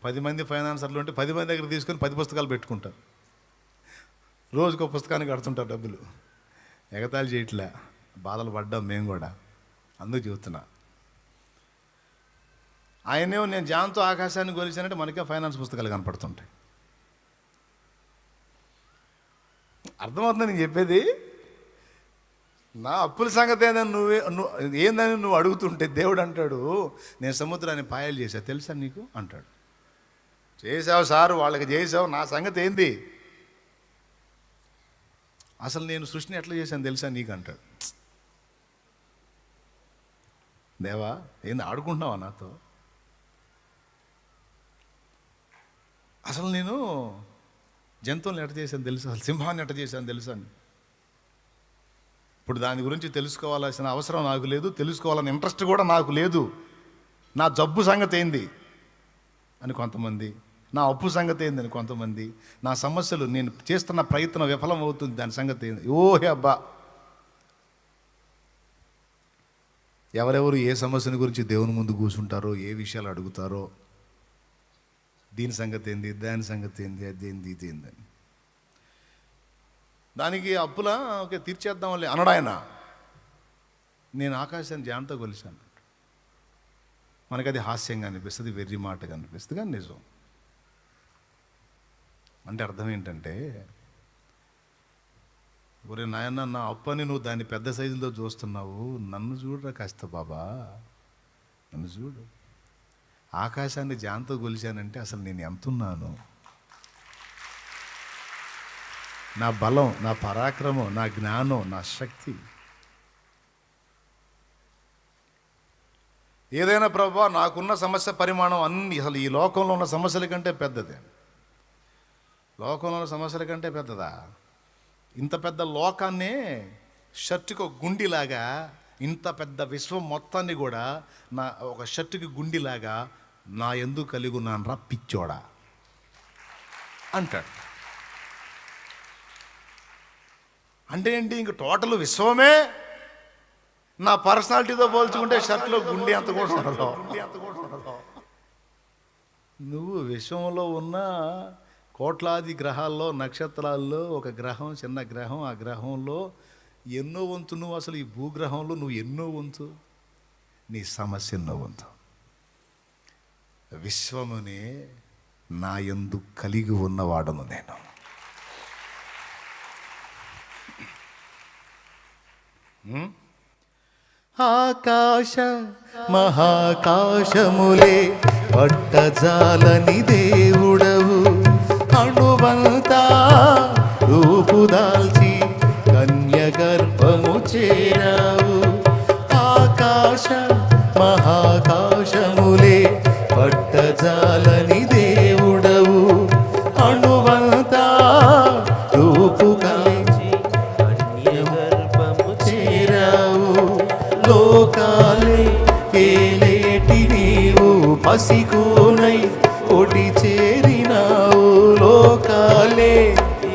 10 మంది ఫైనాన్సర్లు ఉంటే 10 మంది దగ్గర తీసుకొని 10 పుస్తకాలు పెట్టుకుంటారు. రోజుకో పుస్తకానికి కడుతుంటారు డబ్బులు. ఎగతాళి చేయట్లే, బాధలు పడ్డాం మేము కూడా, అందుకు చెబుతున్నా. ఆయనేమో నేను జాన్తో ఆకాశాన్ని కొలిచానంటే మనకే ఫైనాన్స్ పుస్తకాలు కనపడుతుంటాయి. అర్థమవుతుంది నేను చెప్పేది? నా అప్పుల సంగతి ఏందని నువ్వు అడుగుతుంటే దేవుడు అంటాడు, నేను సముద్రాన్ని పాయలు చేశా తెలుసా నీకు అంటాడు. చేసావు సార్, వాళ్ళకి చేసావు, నా సంగతి ఏంది? అసలు నేను సృష్టిని ఎట్లా చేశాను తెలుసా నీకు అంటాడు. దేవా, ఏంది ఆడుకుంటున్నావా నాతో? అసలు నేను జంతువులను ఎట్ట చేశాను తెలుసా, అసలు సింహాన్ని ఎట్ట చేశాను తెలుసా? ఇప్పుడు దాని గురించి తెలుసుకోవాల్సిన అవసరం నాకు లేదు, తెలుసుకోవాలని ఇంట్రెస్ట్ కూడా నాకు లేదు. నా జబ్బు సంగతి ఏంది అని కొంతమంది, నా అప్పు సంగతి ఏందని కొంతమంది, నా సమస్యలు, నేను చేస్తున్న ప్రయత్నం విఫలం అవుతుంది దాని సంగతి ఏంది. ఓహే అబ్బా, ఎవరెవరు ఏ సమస్యల గురించి దేవుని ముందు కూర్చుంటారో, ఏ విషయాలు అడుగుతారో, దీని సంగతి ఏంది, దాని సంగతి ఏంది, అదేంది ఇదేందని, దానికి అప్పులా ఓకే తీర్చేద్దాంలే అనడు ఆయన. నేను ఆకాశాన్ని జానతో కొలిశాను. మనకు అది హాస్యంగా అనిపిస్తుంది, వెర్రి మాటగా అనిపిస్తుంది, కానీ నిజం. అంటే అర్థం ఏంటంటే, ఒరే నాయన, నా అప్పని నువ్వు దాన్ని పెద్ద సైజులో చూస్తున్నావు, నన్ను చూడరా కాస్త బాబా, నన్ను చూడు. ఆకాశాన్ని జానతో కొలిచానంటే అసలు నేను ఎంతున్నాను, నా బలం, నా పరాక్రమం, నా జ్ఞానం, నా శక్తి ఏదైనా ప్రభా, నాకున్న సమస్య పరిమాణం అన్ని అసలు ఈ లోకంలో ఉన్న సమస్యల కంటే పెద్దదే. లోకంలో ఉన్న సమస్యల కంటే పెద్దదా? ఇంత పెద్ద లోకాన్నే షర్టుకు గుండిలాగా, ఇంత పెద్ద విశ్వం మొత్తాన్ని కూడా నా ఒక షర్టుకి గుండిలాగా నా యందు కలిగి ఉన్నాను రా పిచ్చోడా అంటాడు. అంటే ఏంటి, ఇంక టోటల్ విశ్వమే నా పర్సనాలిటీతో పోల్చుకుంటే షర్ట్లో గుండె అంత కూడా ఉండదు. నువ్వు విశ్వంలో ఉన్న కోట్లాది గ్రహాల్లో, నక్షత్రాల్లో ఒక గ్రహం, చిన్న గ్రహం, ఆ గ్రహంలో ఎన్నో వంతు నువ్వు. అసలు ఈ భూగ్రహంలో నువ్వు ఎన్నో వంతు, నీ సమస్య ఎన్నో వంతు. విశ్వమునే నా యందు కలిగి ఉన్నవాడను నేను. ఆకాశ మహాకాశములే పట్టజాలని దేవుడవు, అణువంతా రూపుదాల్చి కన్యగర్భము చేరావు. ఆకాశ మహాకాశములే పట్టజాలని దేవుడవు, అణువంతా రూపు కలిచి కన్యగర్భము చేరావు. లోకాలే ఏలేటి నీవు పసికోనై ఒడి చేరినావు. లోకాలే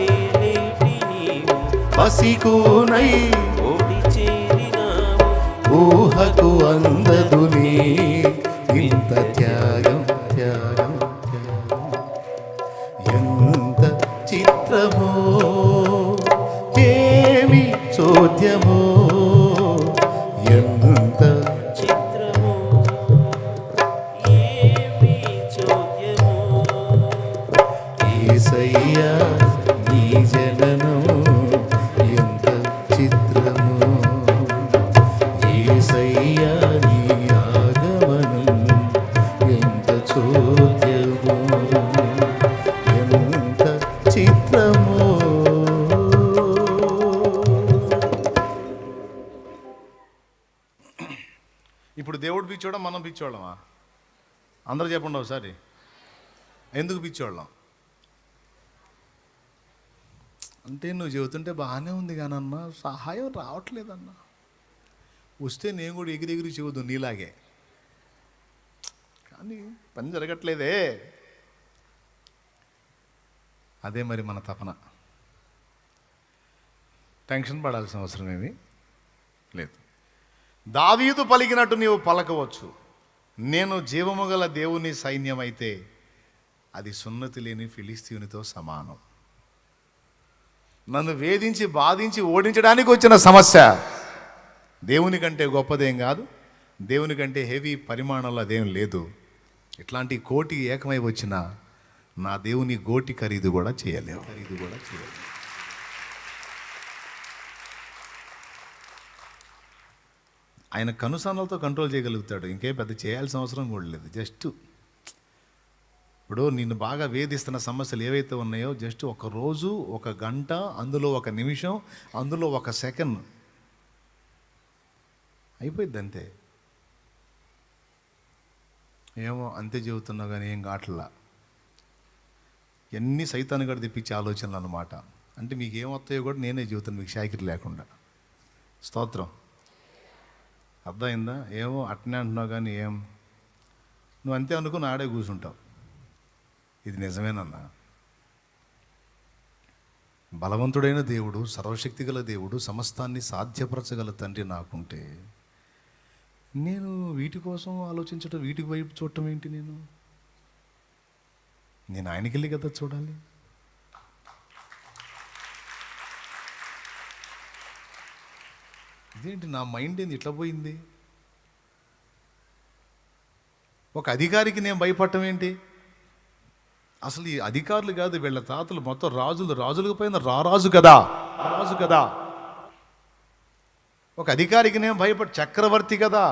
ఏలేటి నీవు పసికోనై ఒడి చేరినావు. ఊహకు అందదు నీ ఇంత త్యాగం, త్యాగం, త్యాగం. ఎంత చిత్రమో, ఏమి చోద్యమో, ఎంత చిత్రమో, ఏమి చోద్యమో. యేసయ్యా నీ జననం ఎంత చిత్రమో, యేసయ్యా నీ ఆగమనం ఎంత చోద్యమో, ఎంత చిత్రమో. ఇప్పుడు దేవుడు పిచ్చోడం, మనం పిచ్చోళ్ళమా? అందరూ చెప్పండి ఒకసారి, ఎందుకు పిచ్చోళ్ళం? అంటే నువ్వు చెబుతుంటే బాగానే ఉంది కానన్నా సహాయం రావట్లేదన్నా. వస్తే నేను కూడా ఎగిరెగిరి చెబుదు నీలాగే, కానీ పని జరగట్లేదే. అదే మరి మన తపన. టెన్షన్ పడాల్సిన అవసరం ఏమీ లేదు. దావీదు పలికినట్టు నీవు పలకవచ్చు, నేను జీవము గల దేవుని సైన్యం అయితే అది సున్నతి లేని ఫిలిస్తీయునితో సమానం. నన్ను వేధించి బాధించి ఓడించడానికి వచ్చిన సమస్య దేవుని కంటే గొప్పదేం కాదు, దేవుని కంటే హెవీ పరిమాణంలో అదేం లేదు. ఇట్లాంటి కోటి ఏకమై వచ్చిన నా దేవుని గోటి ఖరీదు కూడా చేయలేవు. ఆయన కనుసన్నలతో కంట్రోల్ చేయగలుగుతాడు, ఇంకేం పెద్ద చేయాల్సిన అవసరం కూడా లేదు. జస్ట్ ఇప్పుడు నిన్ను బాగా వేధిస్తున్న సమస్యలు ఏవైతే ఉన్నాయో, జస్ట్ ఒక రోజు, ఒక గంట, అందులో ఒక నిమిషం, అందులో ఒక సెకండ్ అయిపోయింది అంతే. ఏమో అంతే చెబుతున్నావు కానీ ఏం కావట్లా. ఎన్ని సైతాన్ని కూడా తెప్పించే ఆలోచనలు అన్నమాట. అంటే మీకు ఏమొస్తాయో కూడా నేనే చెబుతాను, మీకు షాకిరి లేకుండా. స్తోత్రం, అర్థమైందా? ఏమో అట్నే అంటున్నావు కానీ ఏం, నువ్వు అంతే అనుకుని ఆడే కూర్చుంటావు. ఇది నిజమేనన్నా. బలవంతుడైన దేవుడు, సర్వశక్తిగల దేవుడు, సమస్తాన్ని సాధ్యపరచగల తండ్రి నాకుంటే నేను వీటి కోసం ఆలోచించటం, వీటికి వైపు చూడటం ఏంటి? నేను ఆయనకి వెళ్ళి కదా చూడాలి. ఇదేంటి నా మైండ్ ఏంది ఇట్లా పోయింది? ఒక అధికారికి నేను భయపడటం ఏంటి? అసలు ఈ అధికారులు కాదు, వీళ్ళ తాతలు మొత్తం రాజులకు పైన రారాజు కదా. ఒక అధికారికి నేను భయపడి, చక్రవర్తి కదా,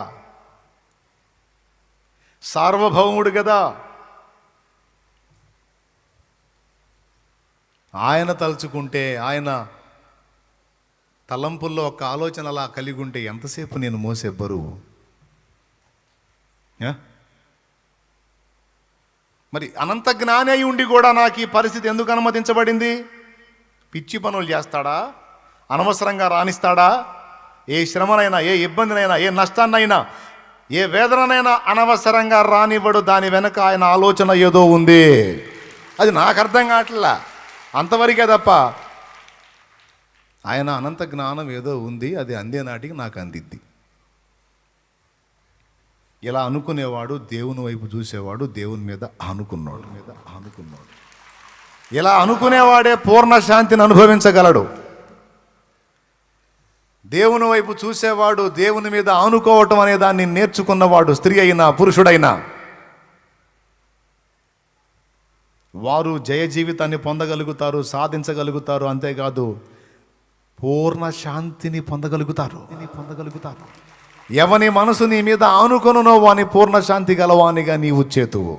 సార్వభౌముడు కదా. ఆయన తలుచుకుంటే, ఆయన తలంపుల్లో ఒక ఆలోచన అలా కలిగి ఉంటే ఎంతసేపు నేను మోసే బరువు? మరి అనంత జ్ఞాని అయి ఉండి కూడా నాకు ఈ పరిస్థితి ఎందుకు అనుమతించబడింది? పిచ్చి పనులు చేస్తాడా? అనవసరంగా రాణిస్తాడా? ఏ శ్రమనైనా, ఏ ఇబ్బందినైనా, ఏ నష్టాన్నైనా, ఏ వేదనైనా అనవసరంగా రానివ్వడు. దాని వెనక ఆయన ఆలోచన ఏదో ఉంది. అది నాకు అర్థం కావట్లా, అంతవరకే తప్ప ఆయన అనంత జ్ఞానం ఏదో ఉంది, అది అందే నాటికి నాకు అందిద్ది. ఇలా అనుకునేవాడు దేవుని వైపు చూసేవాడు, దేవుని మీద ఆనుకున్నాడు. ఇలా అనుకునేవాడే పూర్ణ శాంతిని అనుభవించగలడు. దేవుని వైపు చూసేవాడు, దేవుని మీద ఆనుకోవటం అనే దాన్ని నేర్చుకున్నవాడు, స్త్రీ అయినా పురుషుడైనా, వారు జయ జీవితాన్ని పొందగలుగుతారు, సాధించగలుగుతారు. అంతేకాదు పూర్ణ శాంతిని పొందగలుగుతారు. ఎవని మనసు నీ మీద ఆనుకొనునో వాని పూర్ణ శాంతి గలవానిగా నీవు చేతువు.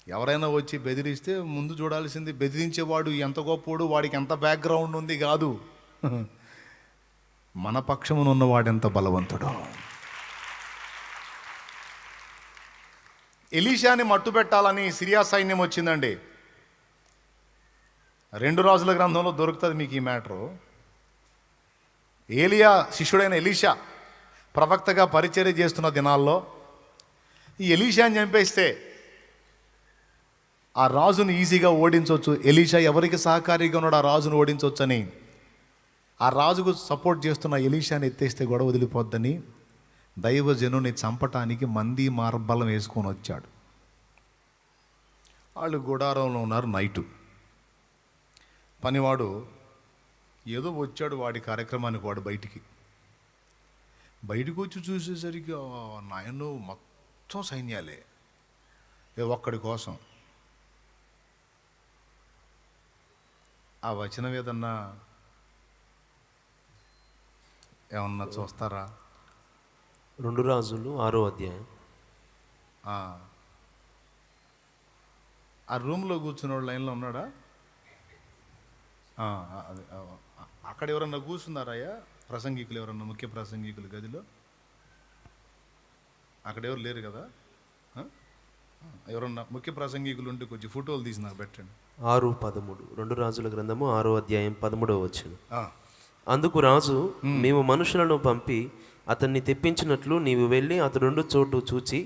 ఎవరైనా వచ్చి బెదిరిస్తే ముందు చూడాల్సింది బెదిరించేవాడు ఎంత గొప్పోడు, వాడికి ఎంత బ్యాక్గ్రౌండ్ ఉంది కాదు, మన పక్షమున ఉన్నవాడు ఎంత బలవంతుడు. ఎలీషాని మట్టు పెట్టాలని సిరియా సైన్యం వచ్చిందండి. 2 రాజుల గ్రంథంలో దొరుకుతుంది మీకు ఈ మ్యాటరు. ఏలియా శిష్యుడైన ఎలీషా ప్రవక్తగా పరిచర్య చేస్తున్న దినాల్లో ఈ ఎలీషాని చంపేస్తే ఆ రాజును ఈజీగా ఓడించవచ్చు. ఎలీషా ఎవరికి సహకారిగా ఉన్నాడు ఆ రాజును ఓడించవచ్చు అని, ఆ రాజుకు సపోర్ట్ చేస్తున్న ఎలీషాని ఎత్తేస్తే గొడవ వదిలిపోద్దని దైవజనుని చంపటానికి మంది మార్బలం వేసుకొని వచ్చాడు. వాళ్ళు గుడారంలో ఉన్నారు. నైటు పనివాడు ఏదో వచ్చాడు వాడి కార్యక్రమానికి. వాడు బయటికి వచ్చి చూసేసరికి నాయను మొత్తం సైన్యాలే ఒక్కడి కోసం. ఆ వచనం ఏమన్నా చూస్తారా? 2 రాజులు 6వ అధ్యాయం. ఆ రూమ్లో కూర్చున్న లైన్లో ఉన్నాడా? అక్కడ ఎవరన్నా కూర్చున్నారాయా? ప్రసంగికులు ఎవరన్నా, ముఖ్య ప్రసంగికులు గదిలో అక్కడ ఎవరు లేరు కదా? ఎవరన్నా ముఖ్య ప్రసంగికులు ఉంటే కొంచెం ఫోటోలు తీసి నాకు పెట్టండి. 6:13 2 రాజుల గ్రంథము 6వ అధ్యాయం 13వ వచనం. అందుకు రాజు, మేము మనుషులను పంపి అతన్ని తెప్పించినట్లు నీవు వెళ్ళి అతడుండు చోటు చూచి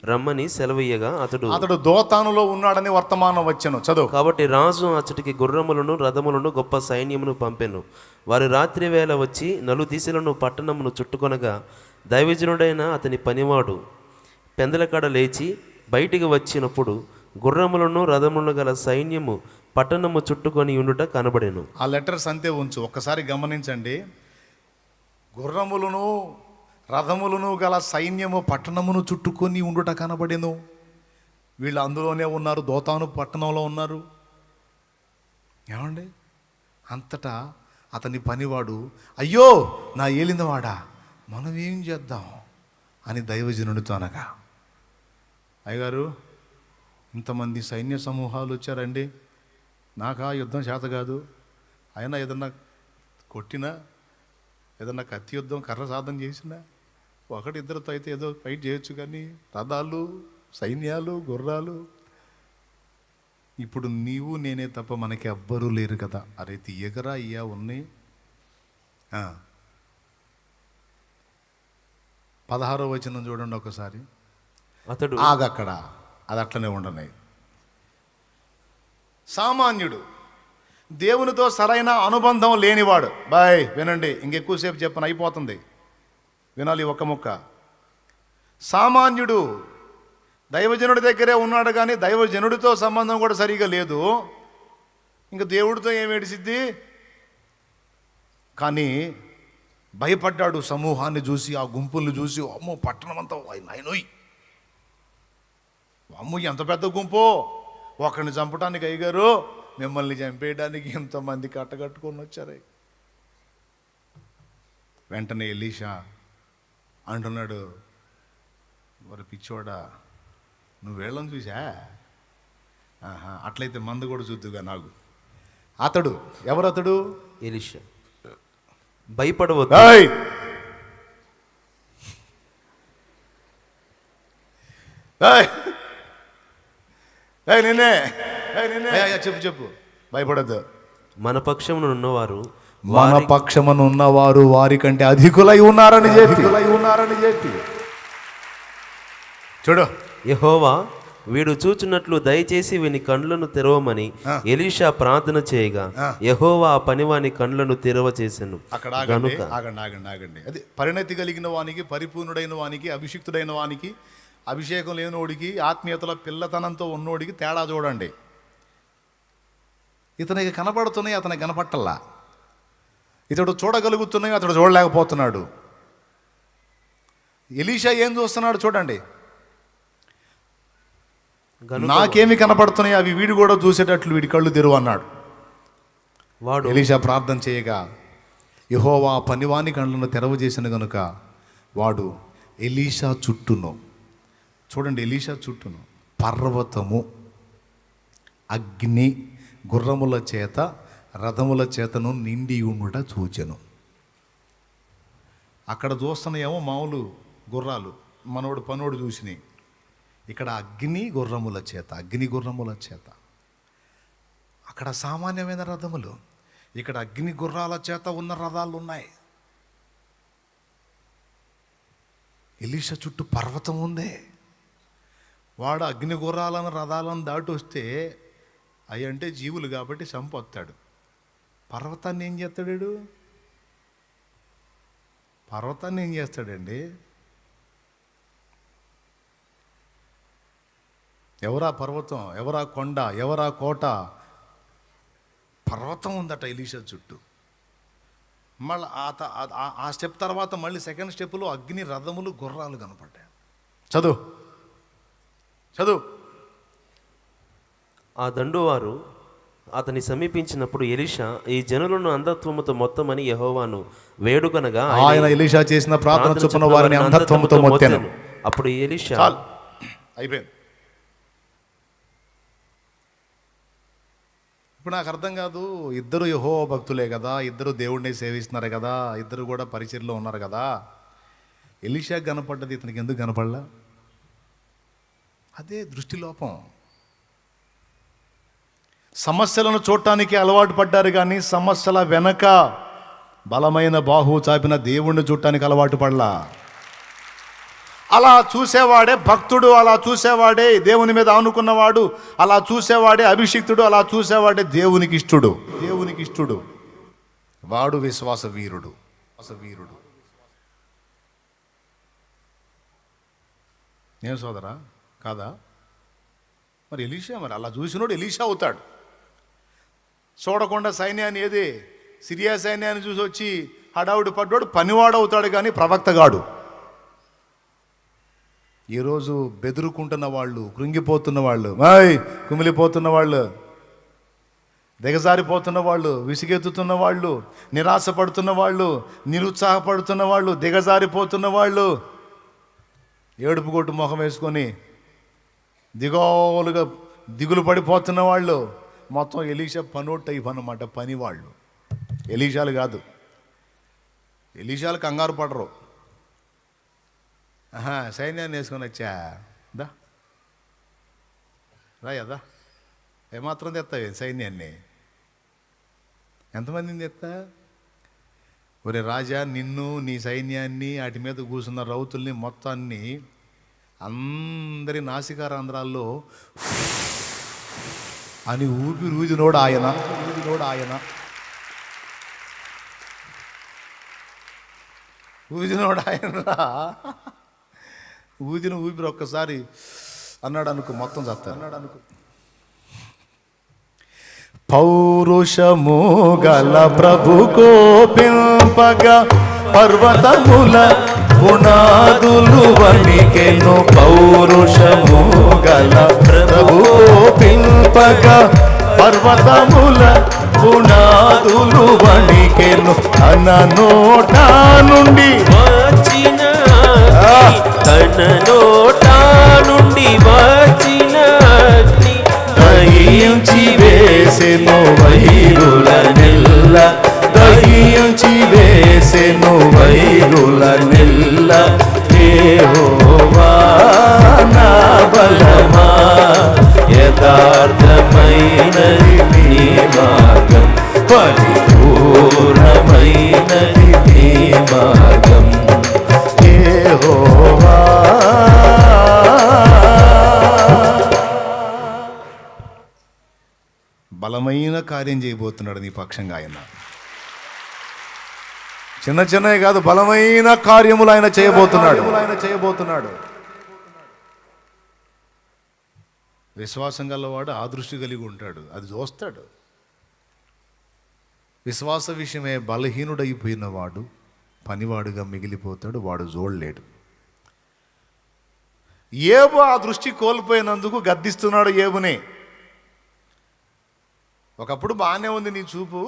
రమ్మని సెలవయ్యగా అతడు దోతానులో ఉన్నాడని వర్తమానం వచ్చెను. చదువు. కాబట్టి రాజు అచ్చటికి గుర్రములను రథములను గొప్ప సైన్యమును పంపెను. వారు రాత్రి వేళ వచ్చి నలుదిశలను పట్టణమును చుట్టుకొనగా దైవజనుడైన అతని పనివాడు పెందలకాడ లేచి బయటికి వచ్చినప్పుడు గుర్రములను రథములను గల సైన్యము పట్టణము చుట్టుకొని ఉండుట కనబడెను. ఆ లెటర్స్ అంతే ఉంచు, ఒక్కసారి గమనించండి. గుర్రములను రథములను గల సైన్యము పట్టణమును చుట్టుకొని ఉండుట కనబడెను. వీళ్ళు అందులోనే ఉన్నారు, దోతాను పట్టణంలో ఉన్నారు. ఏమండి, అంతటా అతని పనివాడు, అయ్యో నా ఏలినవాడా, మనం ఏం చేద్దాం అని దైవజనుడితో అనగా, అయ్యగారు ఇంతమంది సైన్య సమూహాలు వచ్చారండి, నాకు ఆ యుద్ధం చేత కాదు. అయినా ఏదన్నా కొట్టినా, ఏదన్నా కత్తి యుద్ధం కర్ర సాధన చేసినా, 1-2తో అయితే ఏదో ఫైట్ చేయొచ్చు, కానీ రథాలు, సైన్యాలు, గుర్రాలు, ఇప్పుడు నీవు నేనే తప్ప మనకి ఎవ్వరూ లేరు కదా. అరే తీయగరా అయ్యా ఉన్నాయి. 16వ వచనం చూడండి ఒకసారి. అతడు ఆగక్కడ అది అట్లనే ఉండనాయి. సామాన్యుడు, దేవునితో సరైన అనుబంధం లేనివాడు. బాయ్ వినండి, ఇంకెక్కువసేపు చెప్పను, అయిపోతుంది, వినాలి ఒక్క ముక్క. సామాన్యుడు దైవజనుడి దగ్గరే ఉన్నాడు, కానీ దైవజనుడితో సంబంధం కూడా సరిగా లేదు. ఇంక దేవుడితో ఏమి ఏడిసిద్ది? కానీ భయపడ్డాడు సమూహాన్ని చూసి, ఆ గుంపుల్ని చూసి. అమ్మో, పట్టణం అంతా నాయనోయ్, అమ్మో ఎంత పెద్ద గుంపో, ఒకరిని చంపడానికి అయ్యగారు, మిమ్మల్ని చంపేయడానికి ఎంతమంది కట్టగట్టుకొని వచ్చారు. వెంటనే ఎలీషా అంటున్నాడు, మరి పిచ్చోడా, నువ్వు వీళ్ళని చూసా? అట్లయితే మందు కూడా చూద్దుగా నాకు. అతడు ఎవరతడు? ఎలీషా. భయపడవద్దు. నిన్నే చెప్పు, భయపడద్దు. మన పక్షమునున్నవారు మన పక్షమునున్నవారు వారి కంటే అధికులై ఉన్నారని చెప్పి చూడు. యెహోవా వీడు చూచున్నట్లు దయచేసి వీని కండ్లను తెరవమని ఎలీషా ప్రార్థన చేయగా యెహోవా ఆ పనివాని కండ్లను తెరవ చేసెను. అక్కడ ఆగండి. అది పరిణతి కలిగిన వానికి, పరిపూర్ణుడైన వానికి, అభిషిక్తుడైన వానికి, అభిషేకం లేనివాడికి, ఆత్మీయతల పిల్లతనంతో ఉన్నోడికి తేడా చూడండి. ఇతనికి కనపడుతున్నాయి, అతనికి కనపట్టల్లా. ఇతడు చూడగలుగుతున్నాయి, అతడు చూడలేకపోతున్నాడు. ఎలీషా ఏం చూస్తున్నాడు చూడండి. నాకేమి కనపడుతున్నాయి అవి వీడు కూడా చూసేటట్లు వీడి కళ్ళు తెరువు అన్నాడు. వాడు ఎలీషా ప్రార్థన చేయగా యెహోవా పనివాని కళ్ళను తెరవ చేసిన గనుక వాడు ఎలీషా చుట్టూను, చూడండి, ఎలీషా చుట్టూను పర్వతము, అగ్ని, గుర్రముల చేత, రథముల చేతను నిండి ఉండుట చూచెను. అక్కడ చూస్తున్నాయేమో మామూలు గుర్రాలు, మనోడు పనోడు చూసినాయి. ఇక్కడ అగ్ని గుర్రముల చేత. అక్కడ సామాన్యమైన రథములు, ఇక్కడ అగ్ని గుర్రాల చేత ఉన్న రథాలు ఉన్నాయి. ఎలీషా చుట్టూ పర్వతం ఉంది. వాడు అగ్ని గుర్రాలను రథాలను దాటి వస్తే అవి అంటే జీవులు కాబట్టి చంపొస్తాడు. పర్వతాన్ని ఏం చేస్తాడు? పర్వతాన్ని ఏం చేస్తాడండి? ఎవరా పర్వతం, ఎవరా కొండ, ఎవరా కోట? పర్వతం ఉందట ఎలీషా చుట్టూ. మళ్ళీ ఆ స్టెప్ తర్వాత మళ్ళీ సెకండ్ స్టెప్లో అగ్ని రథములు, గుర్రాలు కనపడ్డాయి. చదువు. ఆ దండువారు అతని సమీపించినప్పుడు ఎలీషా ఈ జనులను అంధత్వముతో మొత్తమని యెహోవాను వేడుకనగా ఆయన ఎలీషా చేసిన ప్రార్థన చొప్పున వారిని అంధత్వముతో మొత్తాను. అప్పుడు ఎలీషా అయిపోయింది. ఇప్పుడు నాకు అర్థం కాదు, ఇద్దరు యెహోవా భక్తులే కదా, ఇద్దరు దేవుడిని సేవిస్తున్నారు కదా, ఇద్దరు కూడా పరిచర్లో ఉన్నారు కదా, ఎలీషా కనపడ్డది ఇతనికి ఎందుకు కనపడలా? అదే దృష్టి లోపం. సమస్యలను చూడటానికి అలవాటు పడ్డారు, కానీ సమస్యల వెనక బలమైన బాహువు చాపిన దేవుణ్ణి చూడటానికి అలవాటు పడలా. అలా చూసేవాడే భక్తుడు, అలా చూసేవాడే దేవుని మీద ఆనుకున్నవాడు, అలా చూసేవాడే అభిషిక్తుడు, అలా చూసేవాడే దేవునికి ఇష్టడు. వాడు విశ్వాస వీరుడు. నేను సోదరా కాదా? మరి ఎలీషా, మరి అలా చూసినోడు ఎలీషా అవుతాడు. చూడకుండా సైన్యాన్ని, ఏది సిరియా సైన్యాన్ని చూసి వచ్చి హడావుడి పడ్డాడు పనివాడవుతాడు, కానీ ప్రవక్తగాడు. ఈరోజు బెదురుకుంటున్న వాళ్ళు, కృంగిపోతున్న వాళ్ళు, కుమిలిపోతున్న వాళ్ళు, దిగజారిపోతున్న వాళ్ళు, విసిగెత్తుతున్న వాళ్ళు, నిరాశపడుతున్న వాళ్ళు, నిరుత్సాహపడుతున్న వాళ్ళు, దిగజారిపోతున్న వాళ్ళు, ఏడుపు కొట్టు ముఖం వేసుకొని దిగులు పడిపోతున్న వాళ్ళు మొత్తం ఎలీషా పనోట్ టైప్ అన్నమాట. పనివాళ్ళు ఎలీషాలు కాదు. ఎలీషాలు కంగారు పడరు. సైన్యాన్ని వేసుకొని వచ్చా రాయదా, ఏమాత్రం తెస్తావే సైన్యాన్ని? ఎంతమందిని తెస్తా? ఒరే రాజా, నిన్ను, నీ సైన్యాన్ని, వాటి మీద కూర్చున్న రౌతుల్ని మొత్తాన్ని అందరి నాసికారంధ్రాల్లో అని ఊదినోడు ఆయన. ఊదినోడు ఆయన. ఊపిరి ఒక్కసారి అన్నాడు అనుకో, మొత్తం చస్తారు అన్నాడు అనుకో. పౌరుషము గల ప్రభు కోపింపగా పర్వతముల పునాదులు వణికెను. పౌరుషము గల ప్రభు కోపింపగా పర్వతముల పునాదులు వణికెను. తన నోట నుండి వచ్చిన తన నోట నుండి వచ్చిన అగ్ని దహించి వేసెను వైరుల నెల్ల. దహించి వేసెను వైరుల నెల్ల. యెహోవా నా బలమా, యథార్థమైనది నీ మార్గం, పరిపూర్ణమైనది నీ మార్గం. యెహోవా బలమైన కార్యం చేయబోతున్నాడు నీ పక్షంగా ఆయన. చిన్న చిన్నవి కాదు, బలమైన కార్యములు ఆయన చేయబోతున్నాడు. విశ్వాసం గలవాడు ఆ దృష్టి కలిగి ఉంటాడు, అది చూస్తాడు. విశ్వాస విషయమే బలహీనుడైపోయిన వాడు పనివాడుగా మిగిలిపోతాడు, వాడు చూడలేడు. ఏబు ఆ దృష్టి కోల్పోయినందుకు గద్దిస్తున్నాడు ఏబుని. ఒకప్పుడు బాగానే ఉంది నీ చూపు,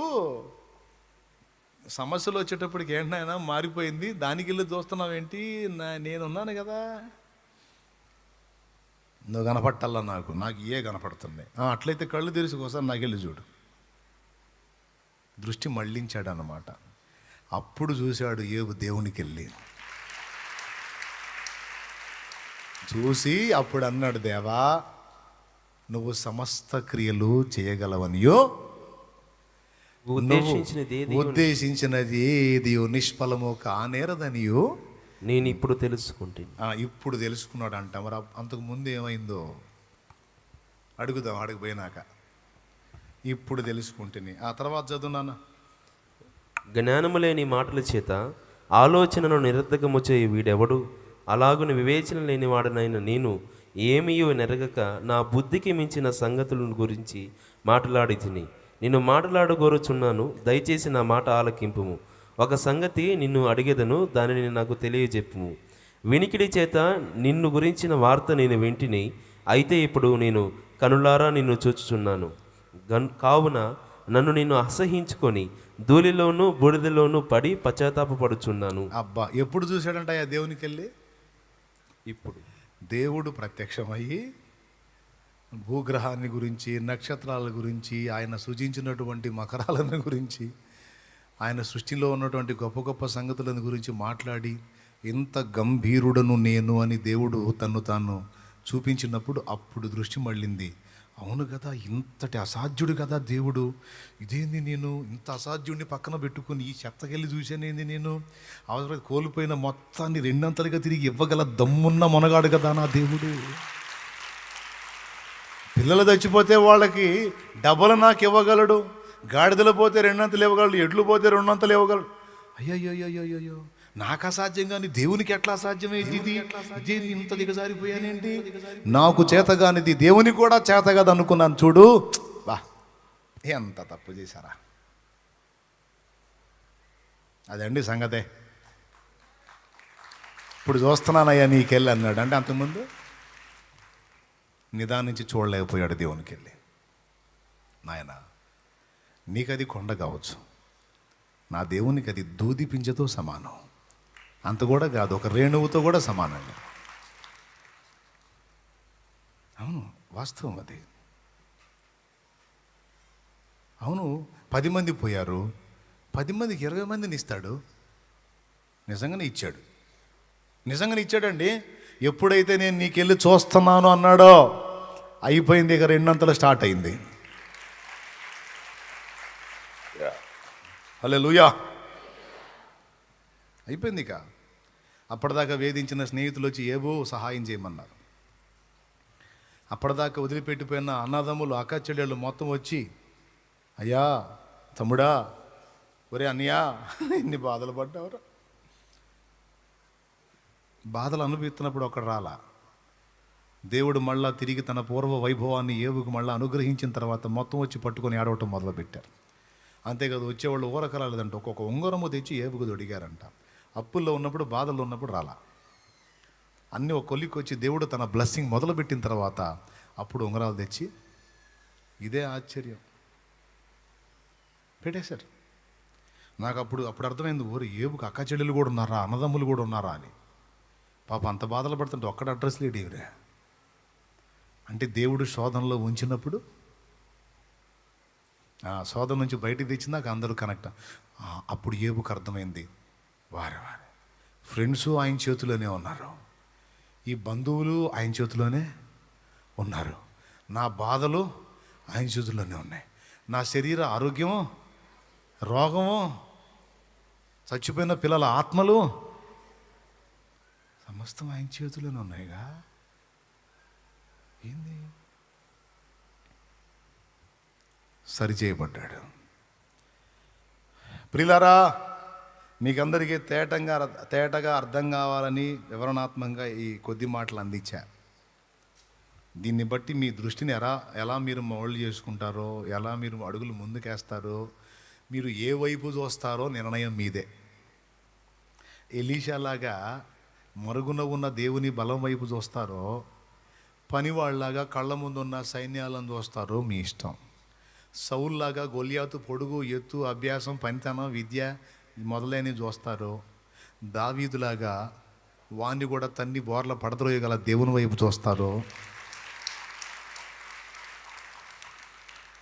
సమస్యలు వచ్చేటప్పటికి ఏంటైనా మారిపోయింది, దానికి వెళ్ళి చూస్తున్నావేంటి, నేనున్నాను కదా, నువ్వు కనపట్టాలా, నాకు ఏ కనపడుతుంది. అట్లయితే కళ్ళు తెరిచి ఒకసారి నాకు వెళ్ళి చూడు. దృష్టి మళ్ళించాడు అన్నమాట. అప్పుడు చూశాడు ఏబు దేవునికి వెళ్ళి చూసి అప్పుడు అన్నాడు, దేవా నువ్వు సమస్త క్రియలు చేయగలవనియో, ఉద్దేశించినది ఏది నిష్ఫలము కానేరదనియో నేను ఇప్పుడు తెలుసుకుంటాను. ఇప్పుడు తెలుసుకున్నాడు అంట. మరి అంతకు ముందు ఏమైందో అడుగుదాం, అడిగిపోయినాక. ఇప్పుడు తెలుసుకుంటుని ఆ తర్వాత చదువునాను. జ్ఞానము లేని మాటల చేత ఆలోచనను నిరర్ధకము చేయి వీడెవడు, అలాగున వివేచన లేని వాడనైన నేను ఏమీయో నెరగక నా బుద్ధికి మించిన సంగతుల గురించి మాట్లాడి తిని నిన్ను మాట్లాడగోరుచున్నాను, దయచేసి నా మాట ఆలకింపుము. ఒక సంగతి నిన్ను అడిగెదను, దానిని నాకు తెలియజెప్పుము. వినికిడి చేత నిన్ను గురించిన వార్త నేను వింటిని, అయితే ఇప్పుడు నేను కనులారా నిన్ను చూచుచున్నాను. కావున నన్ను నిన్ను అసహించుకొని ధూళిలోనూ బూడిదలోనూ పడి పశ్చాత్తాపపడుచున్నాను. అబ్బా, ఎప్పుడు చూశాడంట ఆ దేవునికి వెళ్ళి? ఇప్పుడు దేవుడు ప్రత్యక్షమయ్యి భూగ్రహాన్ని గురించి, నక్షత్రాల గురించి, ఆయన సృజించినటువంటి మకరాలను గురించి, ఆయన సృష్టిలో ఉన్నటువంటి గొప్ప గొప్ప సంగతులను గురించి మాట్లాడి, ఇంత గంభీరుడను నేను అని దేవుడు తన్ను తాను చూపించినప్పుడు అప్పుడు దృష్టి మళ్ళింది. అవును కదా, ఇంతటి అసాధ్యుడు కదా దేవుడు, ఇదేంది నేను ఇంత అసాధ్యుడిని పక్కన పెట్టుకుని ఈ చెత్తకెళ్ళి చూశానేంది నేను, అవసరం కోల్పోయిన మొత్తాన్ని రెండంతలుగా తిరిగి ఇవ్వగల దమ్మున్న మొనగాడు కదా నా దేవుడు. పిల్లలు చచ్చిపోతే వాళ్ళకి డబ్బులు నాకు ఇవ్వగలడు, గాడిదలు పోతే రెండంతలు ఇవ్వగలడు, ఎడ్లు పోతే రెండంతలు ఇవ్వగలడు. అయ్యో నాకు అసాధ్యం కానీ దేవునికి ఎట్లా అసాధ్యమే? ఇది ఇంత దిగజారిపోయానేంటి, నాకు చేతగానిది దేవునికి కూడా చేత కదా అనుకున్నాను. చూడు బా, ఎంత తప్పు చేశారా. అదండి సంగతే. ఇప్పుడు చూస్తున్నానయ్యా నీకెళ్ళి అన్నాడు. అంటే అంతకుముందు నిదానించి చూడలేకపోయాడు దేవునికి వెళ్ళి. నాయన నీకది కొండ కావచ్చు, నా దేవునికి అది దూది పింజతో సమానం, అంత కూడా కాదు, ఒక రేణువుతో కూడా సమానం. అవును, వాస్తవం అది. అవును, 10 మంది పోయారు, 10 మందికి 20 మందిని ఇస్తాడు. నిజంగానే ఇచ్చాడండి. ఎప్పుడైతే నేను నీకెళ్ళి చూస్తున్నాను అన్నాడో అయిపోయింది, ఇక రెండంతలు స్టార్ట్ అయింది. హల్లెలూయా, అయిపోయింది. ఇక అప్పటిదాకా వేధించిన స్నేహితులు వచ్చి ఏవో సహాయం చేయమన్నారు. అప్పటిదాకా వదిలిపెట్టిపోయిన అన్నదమ్ములు అక్క చెల్లెళ్ళు మొత్తం వచ్చి, అయ్యా తమ్ముడా, ఒరే అన్నయ్యా, ఎన్ని బాధలు పడ్డావురా. బాధలు అనుభవిస్తున్నప్పుడు ఒకడు రాలా. దేవుడు మళ్ళా తిరిగి తన పూర్వ వైభవాన్ని ఏవుకు మళ్ళీ అనుగ్రహించిన తర్వాత మొత్తం వచ్చి పట్టుకొని ఆడవటం మొదలుపెట్టారు. అంతేకాదు వచ్చేవాళ్ళు ఊరకరాలేదంట, ఒక్కొక్క ఉంగరము తెచ్చి ఏవుకు దొడిగారంట. అప్పుల్లో ఉన్నప్పుడు, బాధల్లో ఉన్నప్పుడు రాలా. అన్నీ ఒక కొలికి వచ్చి దేవుడు తన బ్లెస్సింగ్ మొదలుపెట్టిన తర్వాత అప్పుడు ఉంగరాలు తెచ్చి, ఇదే ఆశ్చర్యం, పెట్టేశారు. నాకు అప్పుడు అర్థమైంది, ఊరు ఏవుకు అక్క చెల్లెలు కూడా ఉన్నారా, అన్నదమ్ములు కూడా ఉన్నారా అని. పాప అంత బాధలు పడుతుంటే ఒక్కడ అడ్రస్ లేడు ఇవరే. అంటే దేవుడు శోధనలో ఉంచినప్పుడు, శోధన నుంచి బయటికి తెచ్చినాక అందరూ కనెక్ట్. అప్పుడు ఏబుకు అర్థమైంది, వారే ఫ్రెండ్స్ ఆయన చేతిలోనే ఉన్నారు, ఈ బంధువులు ఆయన చేతిలోనే ఉన్నారు, నా బాధలు ఆయన చేతుల్లోనే ఉన్నాయి, నా శరీర ఆరోగ్యము, రోగము, చచ్చిపోయిన పిల్లల ఆత్మలు సమస్తం ఆయన చేతుల్లోనే ఉన్నాయిగా. ఏంది? సరిచేయబడ్డాడు. ప్రియులారా, మీకందరికీ తేటగా అర్థం కావాలని వివరణాత్మకంగా ఈ కొద్ది మాటలు అందించా. దీన్ని బట్టి మీ దృష్టిని ఎలా మీరు మౌల్డ్ చేసుకుంటారో, ఎలా మీరు అడుగులు ముందుకేస్తారో, మీరు ఏ వైపు చూస్తారో నిర్ణయం మీదే. ఎలీషాలాగా మరుగున ఉన్న దేవుని బలం వైపు చూస్తారో, పనివాళ్ళలాగా కళ్ళ ముందున్న సైన్యాలను చూస్తారో మీ ఇష్టం. సౌల్లాగా గొలియాతు పొడుగు, ఎత్తు, అభ్యాసం, పనితనం, విద్య మొదలైనవి చూస్తారో, దావీదులాగా వాణ్ణి కూడా తన్ని బోర్ల పడద్రోయగల దేవుని వైపు చూస్తారో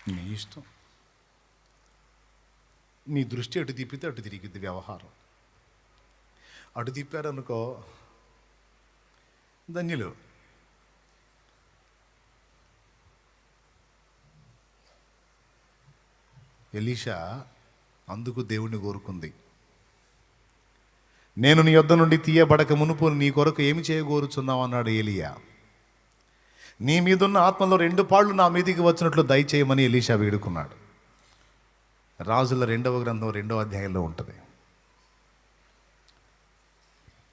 మీ ఇష్టం. మీ దృష్టి అటు తిప్పితే అటు తిరిగిద్ది వ్యవహారం. అటు తిప్పారనుకో ధన్యులు. ఎలీషా అందుకు దేవుణ్ణి కోరుకుంది, నేను నీ యొద్ద నుండి తీయబడక మునుపు నీ కొరకు ఏమి చేయగోరుచున్నావు అన్నాడు ఏలియా. నీ మీదున్న ఆత్మలో 2 పాళ్ళు నా మీదికి వచ్చినట్లు దయచేయమని ఎలీషా వేడుకున్నాడు. రాజుల 2వ గ్రంథం 2వ అధ్యాయంలో ఉంటుంది.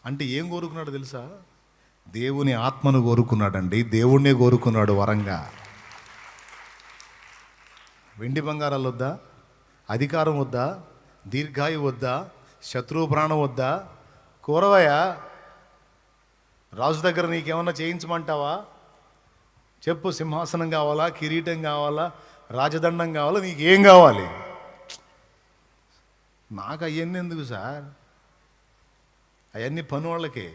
అంటే ఏం కోరుకున్నాడు తెలుసా? దేవుని ఆత్మను కోరుకున్నాడండి. దేవుణ్ణే కోరుకున్నాడు వరంగా. వెండి బంగారాలు వద్దా, అధికారం వద్దా, దీర్ఘాయు వద్దా, శత్రువు ప్రాణం వద్దా, కోరవయా. రాజు దగ్గర నీకేమన్నా చేయించమంటావా చెప్పు. సింహాసనం కావాలా, కిరీటం కావాలా, రాజదండం కావాలా, నీకేం కావాలి? నాకు అవన్నీ ఎందుకు సార్? అవన్నీ పనోళ్ళకే.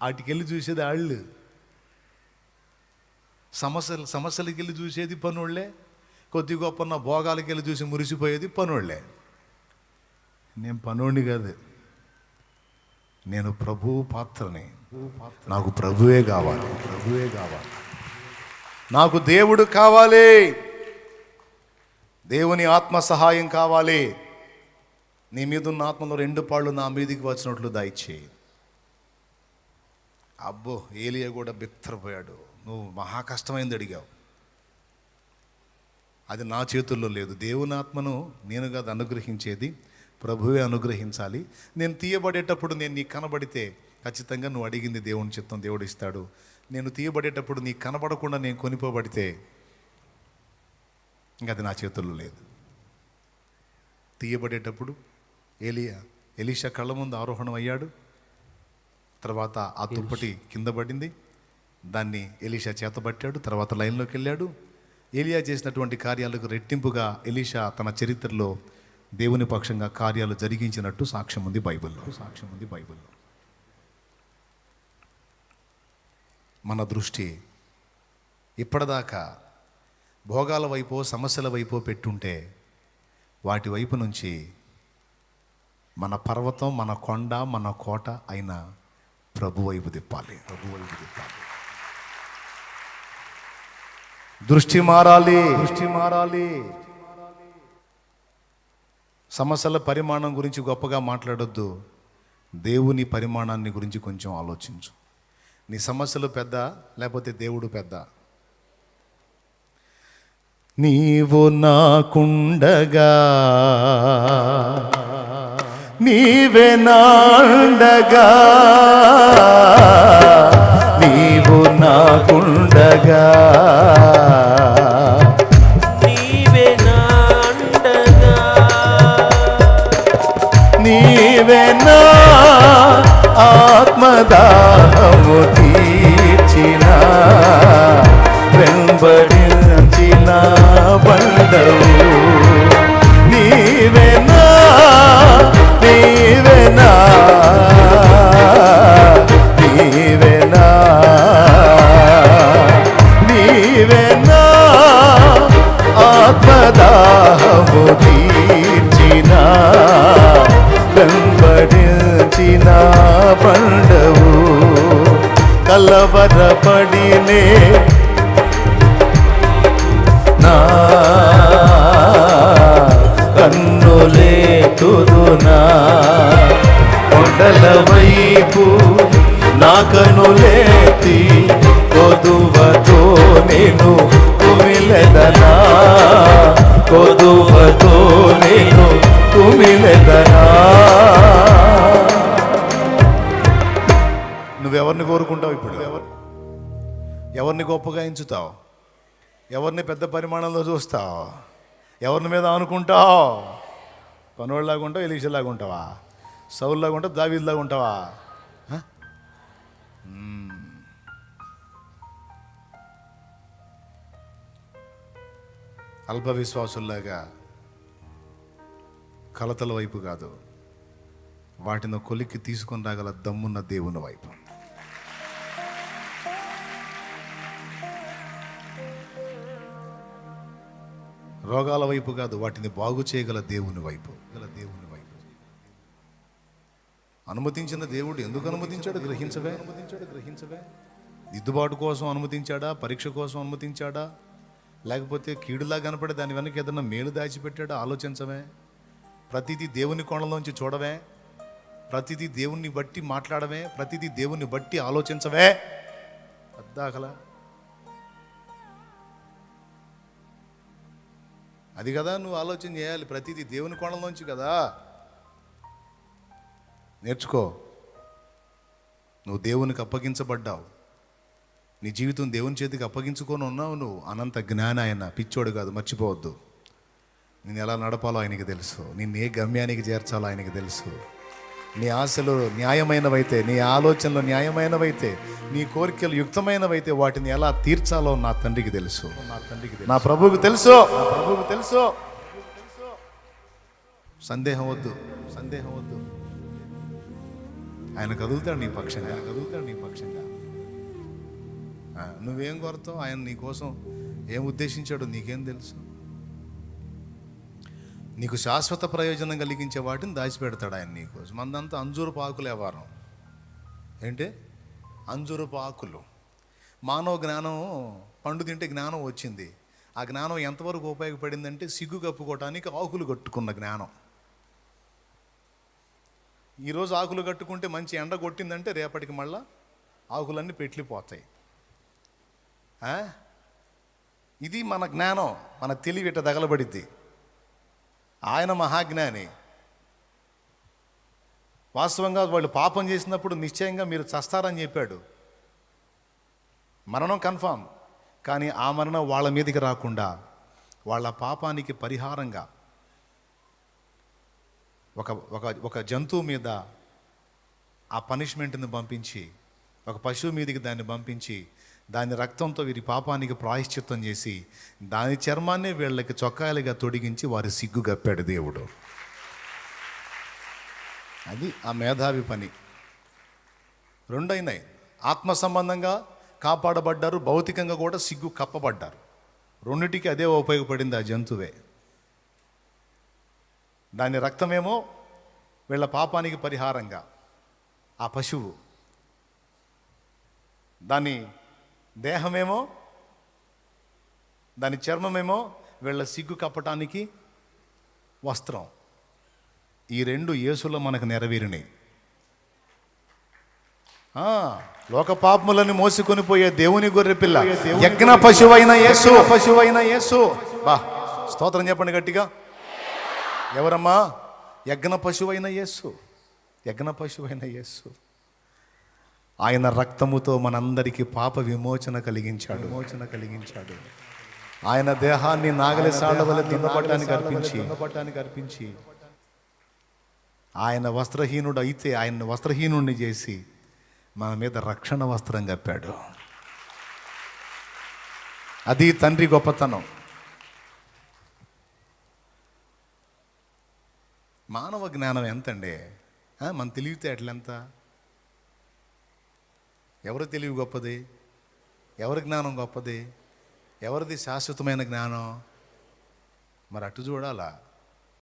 వాటికెళ్ళి చూసేది వాళ్ళు. సమస్యలకి వెళ్ళి చూసేది పనోళ్ళే. కొద్ది గొప్ప భోగాలకి వెళ్ళి చూసి మురిసిపోయేది పనోళ్ళే. నేను పనోడిని కాదు, నేను ప్రభువు పాత్రని. నాకు ప్రభువే కావాలి. నాకు దేవుడు కావాలి, దేవుని ఆత్మ సహాయం కావాలి. నీ మీదున్న ఆత్మలో 2 పాళ్ళు నా మీదికి వచ్చినట్లు దయచేయి. అబ్బో, ఏలియా కూడా బిత్తరపోయాడు. నువ్వు మహా కష్టమైంది అడిగావు, అది నా చేతుల్లో లేదు. దేవుని ఆత్మను నేను కాదు అనుగ్రహించేది, ప్రభువే అనుగ్రహించాలి. నేను తీయబడేటప్పుడు నేను నీకు కనబడితే ఖచ్చితంగా నువ్వు అడిగింది దేవుని చిత్తం, దేవుడు ఇస్తాడు. నేను తీయబడేటప్పుడు నీకు కనబడకుండా నేను కొనిపోబడితే ఇంకా అది నా చేతుల్లో లేదు. తీయబడేటప్పుడు ఎలీషా కళ్ళ ముందు ఆరోహణం అయ్యాడు. తర్వాత ఆ దుప్పటి కింద పడింది, దాన్ని ఎలీషా చేతబట్టాడు. తర్వాత లైన్లోకి వెళ్ళాడు. ఏలియా చేసినటువంటి కార్యాలకు రెట్టింపుగా ఎలీషా తన చరిత్రలో దేవుని పక్షంగా కార్యాలు జరిగించినట్టు సాక్ష్యం ఉంది బైబిల్లో. మన దృష్టి ఇప్పటిదాకా భోగాల వైపు, సమస్యల వైపు పెట్టుంటే వాటి వైపు నుంచి మన పర్వతం, మన కొండ, మన కోట అయిన ప్రభు వైపు తిప్పాలి. దృష్టి మారాలి. సమస్యల పరిమాణం గురించి గొప్పగా మాట్లాడొద్దు. దేవుని పరిమాణాన్ని గురించి కొంచెం ఆలోచించు. నీ సమస్యలు పెద్ద, లేకపోతే దేవుడు పెద్ద? నీవు నాకుండగా, నీవే నాండగా, నీవు నాకుండగా, నీవే నాండగా, నీవే నా ఆత్మదాహము తీర్చిన, వెంబడించిన బండవు నీవేనా, నీవేనా, నీవేనా, నీవేనా ఆత్మదాహము తీర్చిన, వెంబడించిన బండవు. కలవరపడినే నా కన్నులే తుదునా, కొండల వైపు నా కన్నులేతి, కొదువతో నేను కుమిలెదనా, కొదువతో నేను కుమిలెదనా. నువ్వెవరిని కోరుకుంటావు ఇప్పుడు? ఎవరిని గొప్పగా ఎంచుతావు? ఎవరిని పెద్ద పరిమాణంలో చూస్తావు? ఎవరిని మీద అనుకుంటావు? పనోళ్ళలాగా ఉంటావు, ఎలీషలాగా ఉంటావా? సౌల్లాగా ఉంటావు, దావీదులాగా ఉంటావా? అల్ప విశ్వాసుల్లాగా కలతల వైపు కాదు, వాటిని కొలిక్కి తీసుకొని రాగల దమ్మున్న దేవుని వైపు. రోగాల వైపు కాదు, వాటిని బాగు చేయగల దేవుని వైపు. అనుమతించిన దేవుడు ఎందుకు అనుమతించాడు గ్రహించవే? దిద్దుబాటు కోసం అనుమతించాడా? పరీక్ష కోసం అనుమతించాడా? లేకపోతే కీడులా కనపడే దాని వెనక ఏదన్నా మేలు దాచిపెట్టాడా? ఆలోచించవే. ప్రతిదీ దేవుని కోణంలోంచి చూడవే. ప్రతిదీ దేవుణ్ణి బట్టి మాట్లాడవే. ప్రతిదీ దేవుణ్ణి బట్టి ఆలోచించవే. అద్దాకలా అది కదా నువ్వు ఆలోచన చేయాలి. ప్రతిదీ దేవుని కోణంలోంచి కదా. నేర్చుకో. నువ్వు దేవునికి అప్పగించబడ్డావు. నీ జీవితం దేవుని చేతికి అప్పగించుకొని ఉన్నావు. నువ్వు అనంత జ్ఞాన ఆయన, పిచ్చోడు కాదు, మర్చిపోవద్దు. నేను ఎలా నడపాలో ఆయనకి తెలుసు. నిన్ను ఏ గమ్యానికి చేర్చాలో ఆయనకి తెలుసు. నీ ఆశలు న్యాయమైనవైతే, నీ ఆలోచనలు న్యాయమైనవైతే, నీ కోరికలు యుక్తమైనవైతే వాటిని ఎలా తీర్చాలో నా తండ్రికి తెలుసు. నా ప్రభువుకు తెలుసు. సందేహం వద్దు. ఆయన కదులుతాడు నీ పక్షంగా. నువ్వేం కోరుతావు? ఆయన నీ కోసం ఏం ఉద్దేశించాడో నీకేం తెలుసు? నీకు శాశ్వత ప్రయోజనం కలిగించే వాటిని దాచిపెడతాడు ఆయన నీకోసం. మందంతా అంజూరపు ఆకులు వ్యవహారం ఏంటి? అంజూరపు ఆకులు. మానవ జ్ఞానం, పండు తింటే జ్ఞానం వచ్చింది. ఆ జ్ఞానం ఎంతవరకు ఉపయోగపడిందంటే సిగ్గు కప్పుకోవటానికి ఆకులు కట్టుకున్న జ్ఞానం. ఈరోజు ఆకులు కట్టుకుంటే మంచి ఎండ కొట్టిందంటే రేపటికి మళ్ళా ఆకులన్నీ పెట్లిపోతాయి. ఇది మన జ్ఞానం, మన తెలివిట తగలబడిద్ది. ఆయన మహాజ్ఞాని. వాస్తవంగా వాళ్ళు పాపం చేసినప్పుడు నిశ్చయంగా మీరు చస్తారని చెప్పాడు. మరణం కన్ఫామ్. కానీ ఆ మరణం వాళ్ళ మీదకి రాకుండా వాళ్ళ పాపానికి పరిహారంగా ఒక జంతువు మీద ఆ పనిష్మెంట్ని పంపించి, ఒక పశువు మీదకి దాన్ని పంపించి, దాని రక్తంతో వీరి పాపానికి ప్రాయశ్చిత్తం చేసి, దాని చర్మాన్నే వీళ్ళకి చొక్కాయలుగా తొడిగించి వారి సిగ్గు గప్పాడు దేవుడు. అది ఆ మేధావి పని. రెండైనాయి. ఆత్మ సంబంధంగా కాపాడబడ్డారు, భౌతికంగా కూడా సిగ్గు కప్పబడ్డారు. రెండిటికి అదే ఉపయోగపడింది. ఆ జంతువే, దాని రక్తమేమో వీళ్ళ పాపానికి పరిహారంగా, ఆ పశువు దాని దేహమేమో, దాని చర్మమేమో వీళ్ళ సిగ్గు కప్పటానికి వస్త్రం. ఈ రెండు యేసులో మనకు నెరవేరినాయి. లోక పాపములను మోసుకొని పోయే దేవుని గొర్రె పిల్ల, యజ్ఞ పశువైన యేసు. బా స్తోత్రం చెప్పండి గట్టిగా. ఎవరమ్మా? యజ్ఞ పశువైన యేసు. ఆయన రక్తముతో మనందరికీ పాప విమోచన కలిగించాడు. ఆయన దేహాన్ని నాగలి సాళ్ల వలె దున్నపట్టానికి అర్పించి ఆయన వస్త్రహీనుడు అయితే ఆయన్ని వస్త్రహీనుడిని చేసి మన మీద రక్షణ వస్త్రం కప్పాడు. అది తండ్రి గొప్పతనం. మానవ జ్ఞానం ఎంతండి? మన తెలివితేటలెంత? ఎవరి తెలివి గొప్పది? ఎవరి జ్ఞానం గొప్పది? ఎవరిది శాశ్వతమైన జ్ఞానం? మరి అటు చూడాలా.